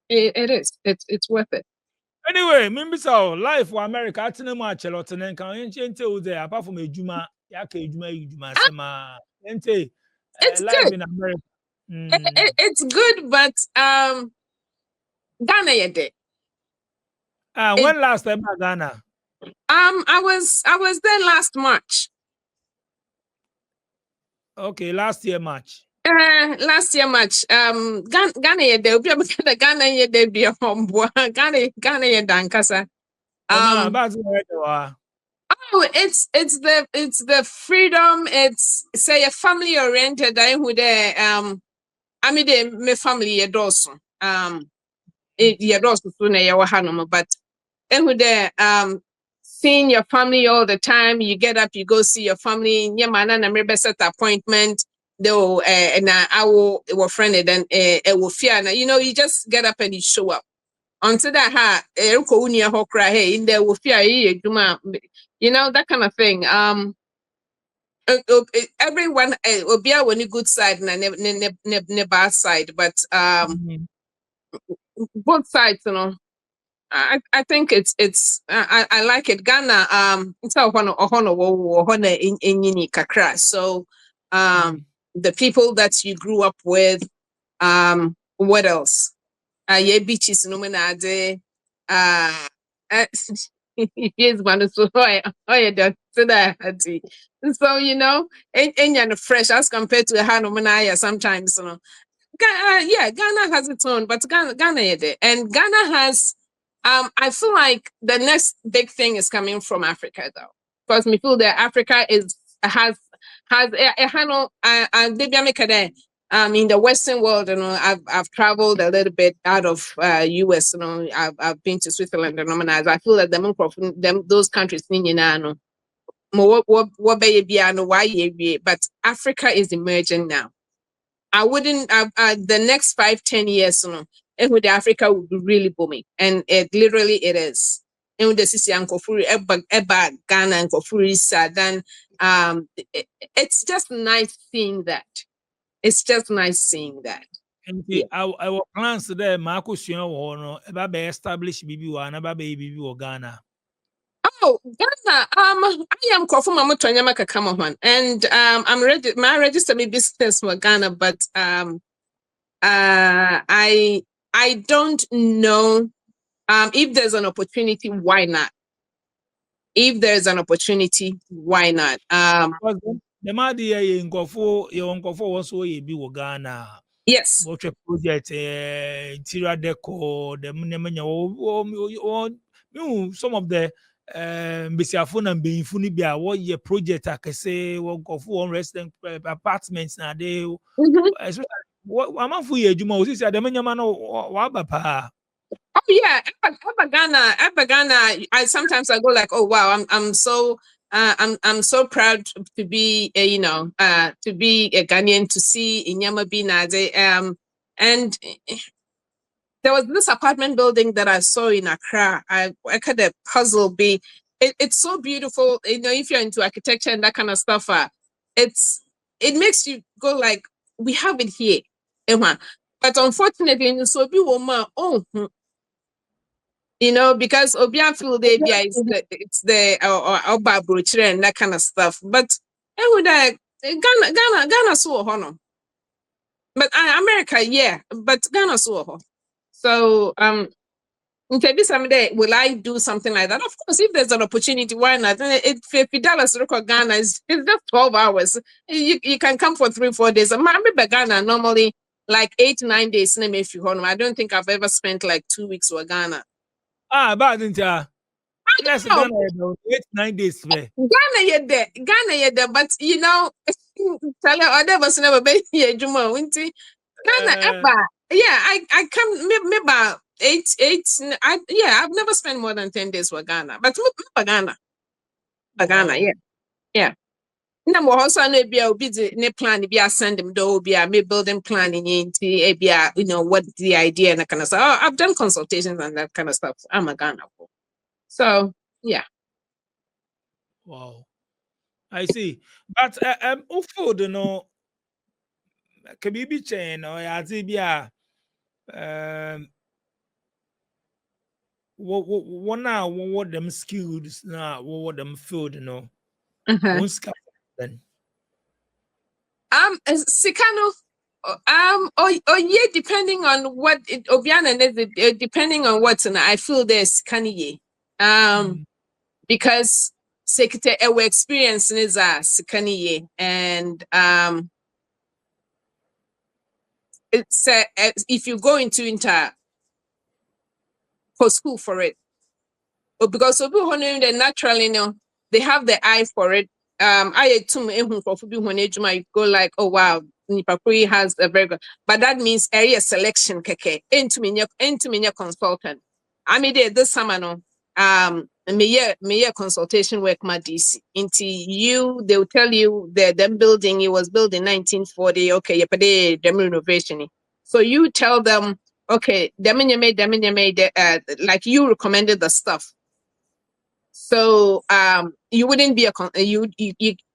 It is. It's worth it. anyway mimbi so life for America atene mu achelo tene nkan ente u there apart from ejuma ya ka ejuma sema ente It's life good. in America It's good, but Ghana you did. when last time at Ghana I was there last March. okay last year March Last year March. Ghana you did. Obi abeka Ghana you did be a homeboy. Ghana you dankasa. no that's right Oh, it's the freedom. It's say a family oriented. I who there. I mean the my family ye dosu. Ye dosu sooner ye wahanum, but and there seeing your family all the time. You get up, you go see your family. Yeah, man, and I set appointment. They'll and I will friend it and it will fear. You know, you just get up and you show up. until that in there will fear you know, that kind of thing. Everyone will be on a good side and ne bad side, but Mhm. both sides, you know. I think I like it. Ghana it's a one in kakra. So Mm. the people that you grew up with, what else? Yeah, beaches no manade. Yes, man, so oh yeah, that's that. So you know, and fresh as compared to a Hanumanaya sometimes, you know. Yeah, Ghana has its own, but Ghana is there. And Ghana has, I feel like the next big thing is coming from Africa, though, because we feel that Africa has a handle. Maybe I make a day. In the Western world, you know, I've traveled a little bit out of US. You know, I've been to Switzerland and I feel that those countries, you know, but Africa is emerging now. I wouldn't. The next 5-10 years, you know, and with Africa would be really booming, and it is. And with the Sisi and Kofuri, Eba, Ghana and Kofuri, then it's just nice seeing that. It's just nice seeing that. Nti Yeah. I will plans there Marco Sion or no eba be establish bibi wa na ba be bibi wa Ghana. Oh, Ghana. I am Kofuma Mutonyama Kakamahan, and I'm ready. My register me business for Ghana, but I don't know. If there's an opportunity, why not? If there's an opportunity, why not? Because the ma dey ye nkofo won so ye bi wo Ghana. Yes. What project interior decor the manya some of the mbesiafo na mbeyinfo ni bi a wo ye project akese wo nkofo won resident apartments na dey Mhm. especially amanfo ye adwuma o sisi adem nyama no wa ba pa. Oh yeah, Eba Ghana. I go like, oh wow, I'm so proud to be to be a Ghanaian, to see Inyama Binade. And there was this apartment building that I saw in Accra. I could a puzzle be. It's so beautiful. You know, if you're into architecture and that kind of stuff, it makes you go like, we have it here. Emma. But unfortunately, in Sobi Woma, you know, because Obia feel they be it's the or Babruchre and that kind of stuff. But I would Ghana so hono. But America, yeah, but Ghana so. So maybe someday will I do something like that? Of course, if there's an opportunity, why not? $50 record Ghana is it's just 12 hours. You can come for 3-4 days. I remember Ghana normally like 8-9 days. If you I don't think I've ever spent like 2 weeks with Ghana. Ah, bad ntia. I Next don't Ghana know. 8-9 days be. Ghana yet there, but you know, tell her other was never been here, Juma, Winty. Ghana, Uh, Eba. Yeah, I come maybe about eight. I've never spent more than 10 days with Ghana, but Ghana. Ghana, wow. yeah, yeah. Na mo also no be a obi de ne plan be a send them do be a me building planning into be a you know what the idea and that kind of stuff. Oh, I've done consultations and that kind of stuff. I'm a Ghana. So yeah. Wow. I see. But food no can be chain or ya be a um what them skills na what them food no. Uh-huh. One skill then. Sikano. Yeah, depending on what Obiana depending on what's in I feel there's Kanye. Mm. Because sekite our experience is a Sikanye, and it's if you go into for school for it, but because of people they naturally, you know, they have the eye for it. I too when you go like, oh wow, Nipapuri has a very good, but that means area selection keke into me consultant. I mean this summer no me consultation work my DC into you they will tell you that them building it was built in 1940 okay yeah but they them renovation so you tell them okay, like you recommended the stuff. So you wouldn't be you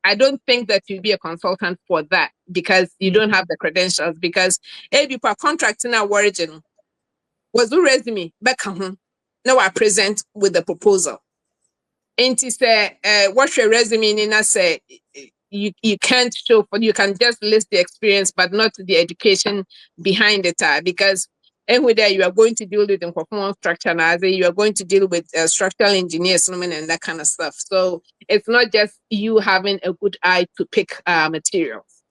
I don't think that you'd be a consultant for that because you don't have the credentials. Because people are contracting our origin was the resume back home. Now I present with the proposal. And he said, what's your resume? And I say, you can't show, but you can just list the experience, but not the education behind it. Because anyway, there you are going to deal with the performance structure, and you are going to deal with structural engineers and that kind of stuff. So it's not just you having a good eye to pick materials.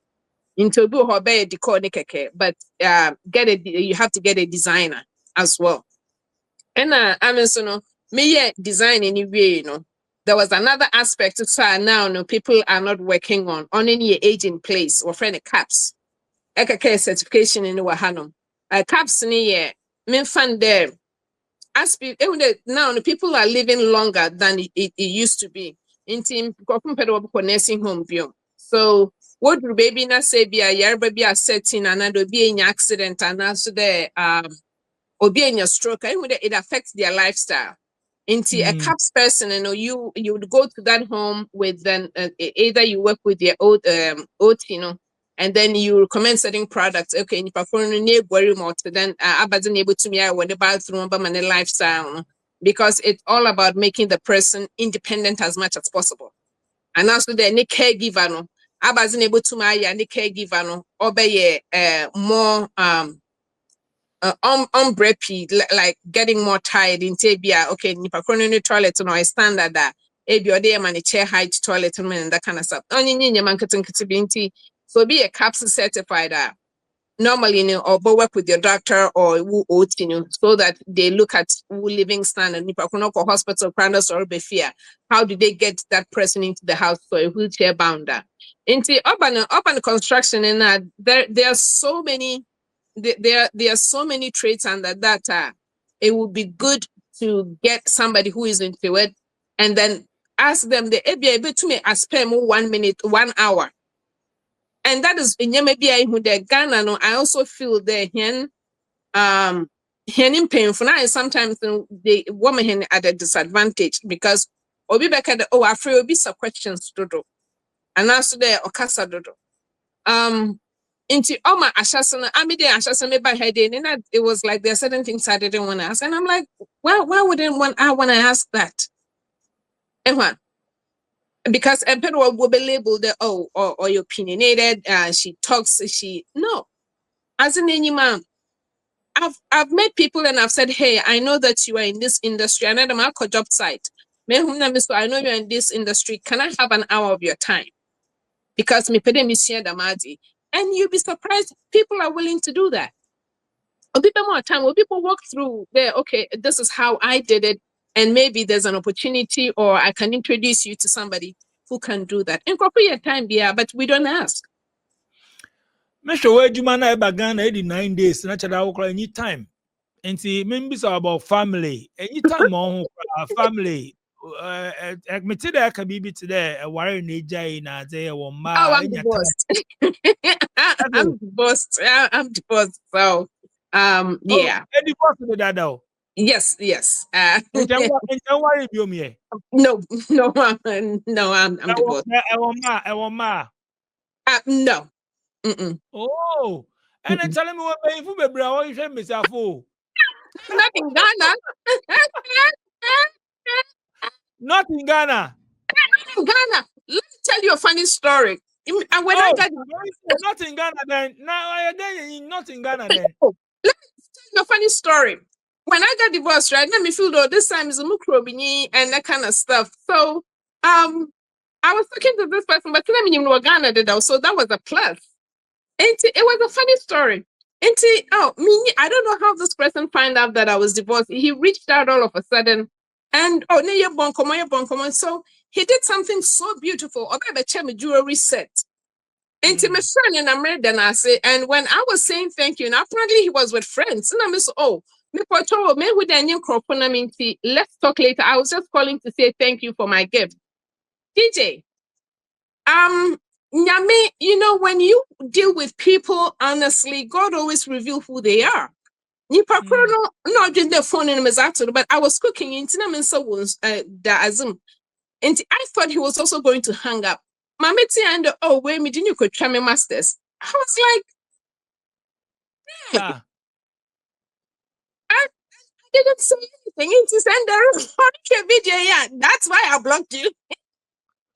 Into do but you have to get a designer as well. And I mean, so no, me design anyway, there was another aspect. So now, no, people are not working on any age in place or friend caps. Eka certification in Wahanum. Caps ni me fund there. Now the people are living longer than it used to be. In team, nursing home view. So what do baby na say be a year baby a setting and be an accident and also there or be in your stroke, it affects their lifestyle. Into a CAPS person, you would go to that home with then either you work with your old, and then you recommend certain products. Okay, if I near worry more, then I wasn't able to me when the bathroom, but my lifestyle, because it's all about making the person independent as much as possible. And also the any caregiver, no, I wasn't able to my any caregiver, no, obey more like getting more tired in Tabia, okay, nipa kono toilet no I standard that ebi ode man chair height toilet and that kind of stuff. Only nyi man binti. So be a CAPS certified normally or work with your doctor or who so that they look at who living standard nipa kono ko hospital pranders or befia. How do they get that person into the house for a wheelchair bounder? Into urban construction and there are so many there are so many traits under that it would be good to get somebody who is into it and then ask them the be able to me spare 1 minute 1 hour. And that is in maybe who the Ghana no I also feel the hen painful now sometimes the woman at a disadvantage because obi beka the oh afraid obi some questions dodo and also the okasa dodo into all my ashasana, I mean, ashasana by head in, and it was like there are certain things I didn't want to ask, and I'm like, why wouldn't I want to ask that? And what? Because people will be labeled the or you're opinionated. She talks. She no. As in any man, I've met people and I've said, hey, I know that you are in this industry, and I'm at a job site. I know you're in this industry. Can I have an hour of your time? Because me pede me share damadi. And you'll be surprised people are willing to do that. Or people more time, when people walk through there, okay, this is how I did it. And maybe there's an opportunity or I can introduce you to somebody who can do that. Incorporate time, yeah, but we don't ask. Mr. Wejuma na eba Ghana 89 days na chada wo any time. Enti members about family. Any time on family. Me today can be today a worry neja na dey wo ma I'm divorced. I'm divorced. I'm divorced. So yeah. Oh, divorce with that though. Yes. And worry you me. No, I'm divorced. I want ma. No. Mm-mm. Oh, and then Mm-mm. telling me what paying for baby, I want you myself. Not in Ghana. Not in Ghana. In Ghana. Let me tell you a funny story. When I got not in Ghana then. Now I then not in Ghana then. let me tell you a funny story. When I got divorced, right? Let me feel though this time is a mukrobini and that kind of stuff. So I was talking to this person, but let me know Ghana did that. So that was a plus. And it was a funny story. And I don't know how this person found out that I was divorced. He reached out all of a sudden, and so he did something so beautiful. A jewelry set. And to my friend and I'm ready and I say, and when I was saying thank you, and apparently he was with friends, and I miss let's talk later. I was just calling to say thank you for my gift. DJ, Nyame, when you deal with people honestly, God always reveals who they are. Nipa koro no did the phone in Mizato, but I was cooking in Tinam so was the Azum. And I thought he was also going to hang up. Mameti and oh wait, me didn't you could try me masters. I was like, Ah. I didn't say anything. Into send the video. Yeah, that's why I blocked you.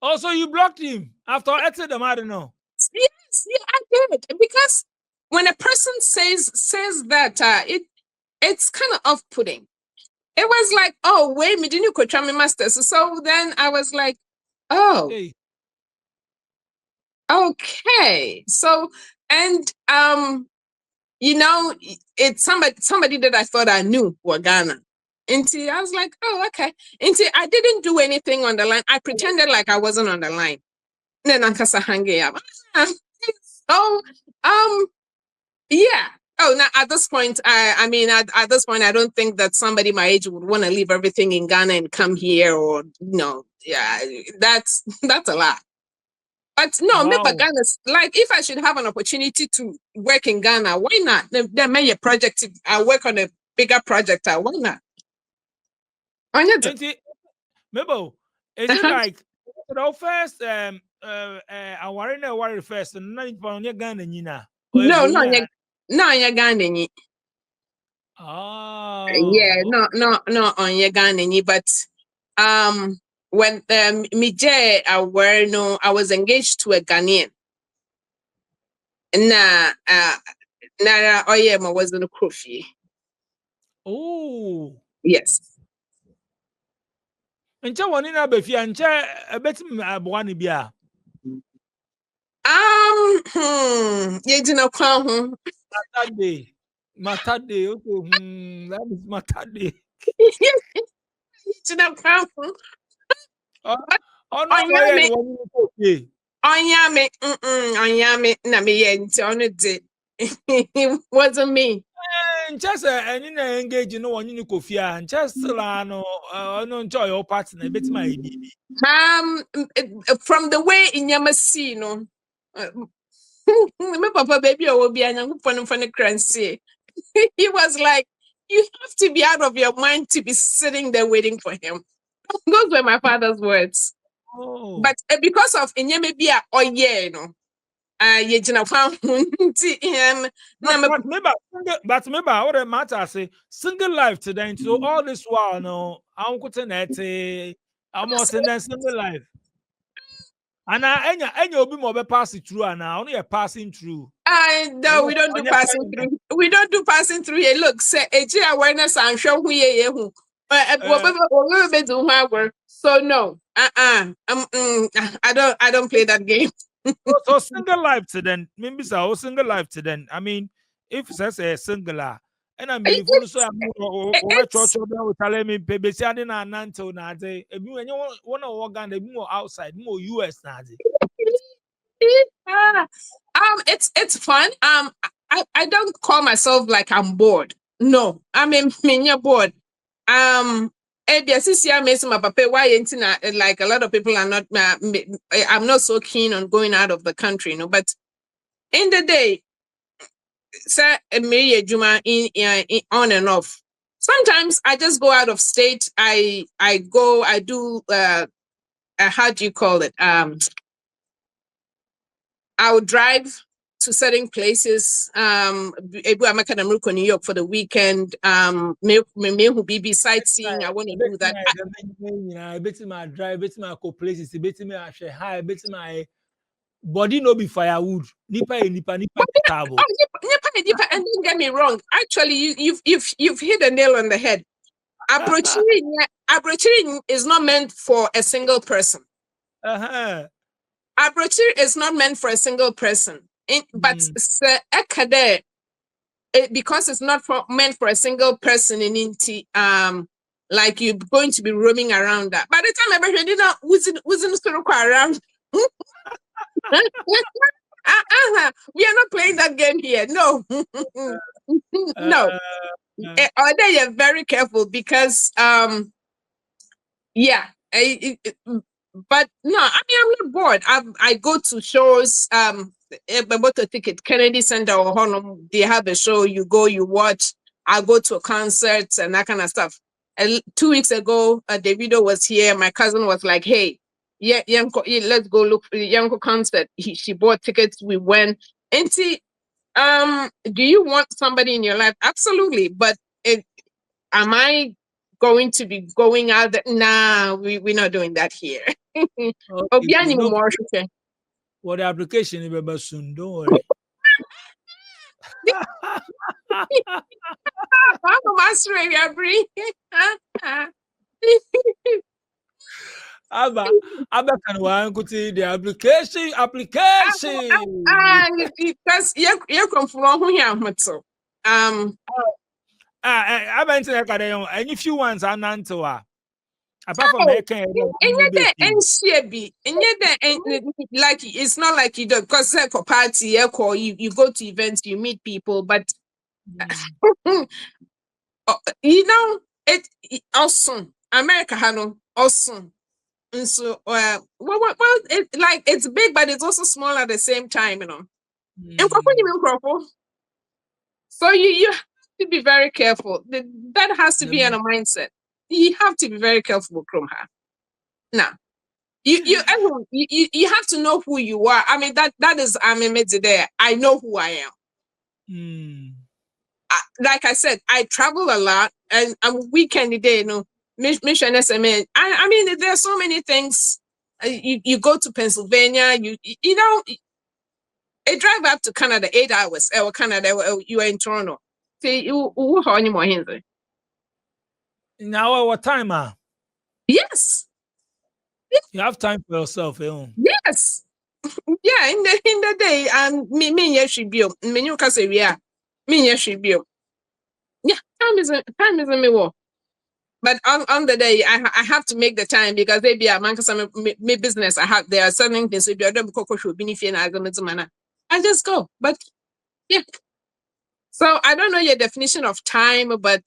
Also, you blocked him after I said them. I don't know. Yes, yeah, I did because when a person says that, it's kind of off-putting. It was like, oh wait, me didn't you could try me masters. So then I was like, oh, Hey. okay. So and you know, it's somebody that I thought I knew were Ghana. Until I was like, oh, okay. Until I didn't do anything on the line. I pretended like I wasn't on the line. Then I'm just hanging up. So, yeah. Oh, now at this point, I mean, at this point, I don't think that somebody my age would want to leave everything in Ghana and come here, or no, yeah, that's a lot. But no, maybe Wow. Ghana's like if I should have an opportunity to work in Ghana, why not? Then make a project. I work on a bigger project. Why not? Enti, Mabel, is it like the first I worry first and not on your gun and Nina or No, Ebonia? no, you're Ghana. Yeah, Oh, no, on your Ghana. But when me aware no, I was engaged to a Ghanaian. Na Nara Oyema was in a Kofi. oh. Yes. And so one in a befia and chair a bit one bia. You didn't know. Matade, okay, that is Matade. You didn't know. Oh, oh, no, why Onyame, anyone okay? onyame, na me yet on it. It wasn't me. And just and in engage no one in Kofia and just no, enjoy your partner, bit my baby. From the way in Yamasi, no. My papa baby will be an funny crancy. He was like, you have to be out of your mind to be sitting there waiting for him. Those were my father's words. Oh. But because of Inyamebia, oh yeah, no. You know, But maybe what the matter say single life today. So all this while no, I'm going I'm also in single life. And I will be more passing through and now only a passing through. no, we don't do passing through. We don't do passing through here. Look, say awareness and show who you so no. I don't play that game. So single life to then, maybe so single life to then. I mean, if it says a singular, and I mean, if you so I'm It's telling me, baby, I didn't until now. If you want to walk on the more outside, more US now. ah, it's fun. I don't call myself like I'm bored. No, I mean, you're bored. This year, my papa, why like a lot of people are not. I'm not so keen on going out of the country, but in the day, say me juma in on and off. Sometimes I just go out of state. I do how do you call it? I would drive to certain places. I'm New York for the weekend. Me who be sightseeing. I want to do that. Bet my drive, bet my co places, bet me I share high, bet my body no be firewood. Nipa cabo. Oh, and don't get me wrong. Actually, you've hit the nail on the head. Abrochiri is not meant for a single person. Abrochiri is not meant for a single person. But because it's not meant for a single person in like you're going to be roaming around that. By the time everybody did not wasn't around. We are not playing that game here. No. No. Or you're very careful because yeah. But no, I mean I'm not bored. I go to shows. I bought a ticket, Kennedy Center or Honolulu. They have a show. You go, you watch. I'll go to concerts and that kind of stuff. And 2 weeks ago, Davido was here. My cousin was like, "Hey, yeah, Yanko, let's go look for the Yanko concert." She bought tickets. We went. And see, do you want somebody in your life? Absolutely. But am I going to be going out there? Nah, we're not doing that here. Okay, Obiani no, more. what the application is soon, don't worry. I'm master every. Aba can one go to the application. Because you come from here, so Aba internet ka dey and if you want an answer apart from oh, making and yet the NCB, and yet the like it's not like you don't because for party, you go to events, you meet people, but you know it awesome. America Hano awesome. And so well it's big, but it's also small at the same time, you know. And so you have to be very careful. That has to be in a mindset. You have to be very careful with Krumha. Now, you have to know who you are. I mean that is there. I know who I am. Like I said, I travel a lot, and I'm weekend day. You know, mission SMA. I mean, there are so many things. You go to Pennsylvania. You know, a drive up to Canada 8 hours. Or Canada, you are in Toronto. See, you how anymore here? Now what time Yes, you have time for yourself, yes, yeah. In the day, me yes should be. Me you can say we are. Me yes should be. Yeah, time isn't me war. But on the day, I have to make the time because they be a man some me business. There are certain things if you don't cook should be I just go. But yeah. So I don't know your definition of time, but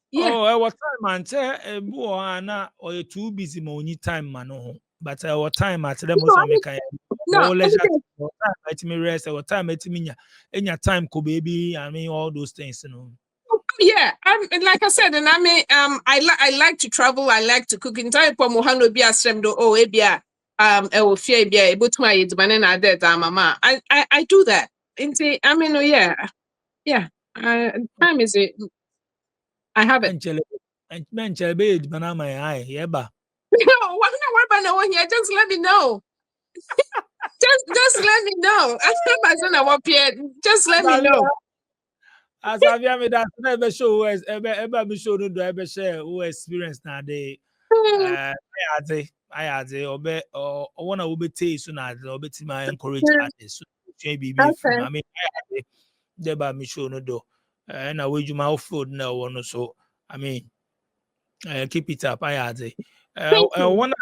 yeah. Oh, what time man say na or you too busy mo need time man but what time at them No, also I mean, make no, all leisure everything- time let me rest what time let me nya time ko baby I mean all those things yeah. And like I said, and I mean, I like to travel. I like to cook. In time, for Mohano be a do oh, ebia, I will fear be able to my banana dead, mama. I do that. I mean, oh, yeah, yeah. Time is it. I have it. and chele be banana my eye yeba No, what about no one here? Just let me know. Just let me know. I think my son I want here. Just let me know. as I me that never show us ever me show no do ever share who experience na dey I had obe or one will be taste soon as obe my encourage others so be free Okay. I mean I had thereby me show no do and I wage my food now one so I mean keep it up I had Thank you.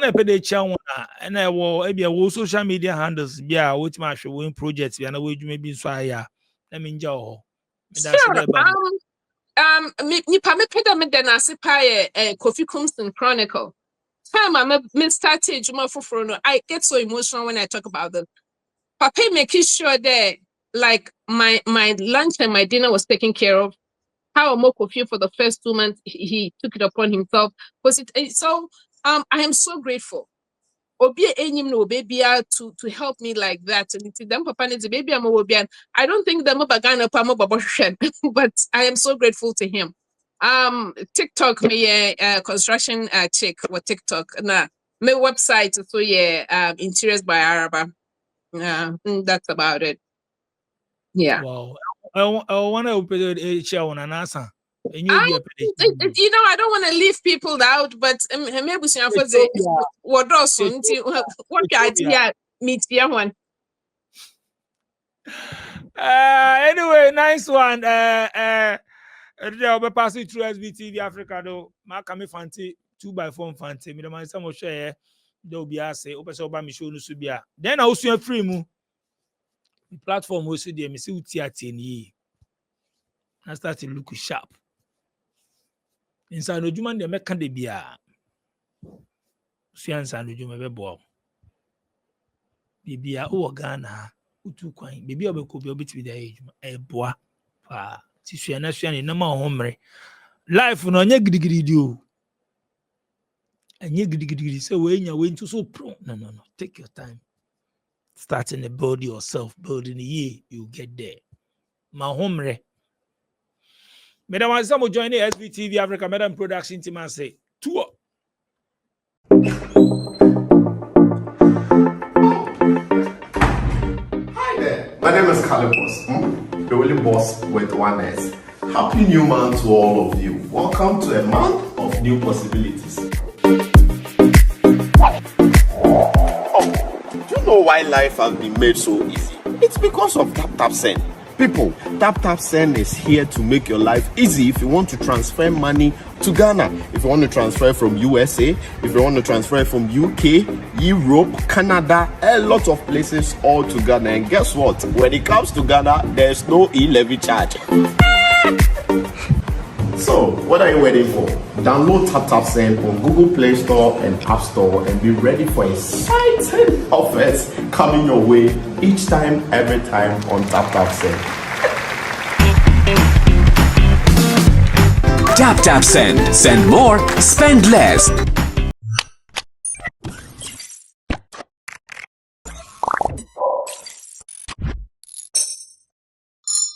I pay the chow and I will maybe social media handles yeah which my show win projects and I wage maybe so yeah let me enjoy that's Sure. Nipa me peda me den ase pa Kofi Kumston Chronicle. Time me started Juma Foforo no, I get so emotional when I talk about them. Papa making sure that like my lunch and my dinner was taken care of. How Mo Kofi for the first 2 months he took it upon himself. Was it so I am so grateful. Obi enyim no baby to help me like that. And it's them papa needs baby I'm obi. I don't think them bagana pa mo babo but I am so grateful to him. TikTok me construction chick or TikTok na my website so yeah interiors by Araba. That's about it. Yeah. wow I want to open a chair on an answer and you'll I, be a pedition. I don't want to leave people out, but maybe for the what also what idea meet the one. Anyway, nice one. I'll be passing through SBTV Africa though. My kami fancy 2x4 fancy. Me the man some share. They'll be asked. Open so by me show no subia. Then I also free mu. The platform also there. Me see uti ateni. I start to look sharp. Inside no juman de me kan de bia. Suyan san no juman be bo. Bibia o Ghana. Utu kwan. Bibi obeko bi obetimi de ejuma. E boa. Pa. Tisua na sua ne na ma homre. Life no anya gidigidi o. Anya gidigidi say we nya we nto so pro. No. Take your time. Starting to build yourself, building the year, you get there. Ma homre. Madam, I some join the SBTV Africa Madam Production team and say tour. Hi there, my name is Calibos, the only boss with one S. Happy new month to all of you. Welcome to a month of new possibilities. Do you know why life has been made so easy? It's because of Tap Send. People, Tap Send is here to make your life easy if you want to transfer money to Ghana. If you want to transfer from USA, if you want to transfer from UK, Europe, Canada, a lot of places all to Ghana. And guess what? When it comes to Ghana, there's no e-levy charge. So, what are you waiting for? Download Tap Send on Google Play Store and App Store and be ready for exciting offers coming your way each time, every time on Tap Send. Tap Send. Send more, spend less.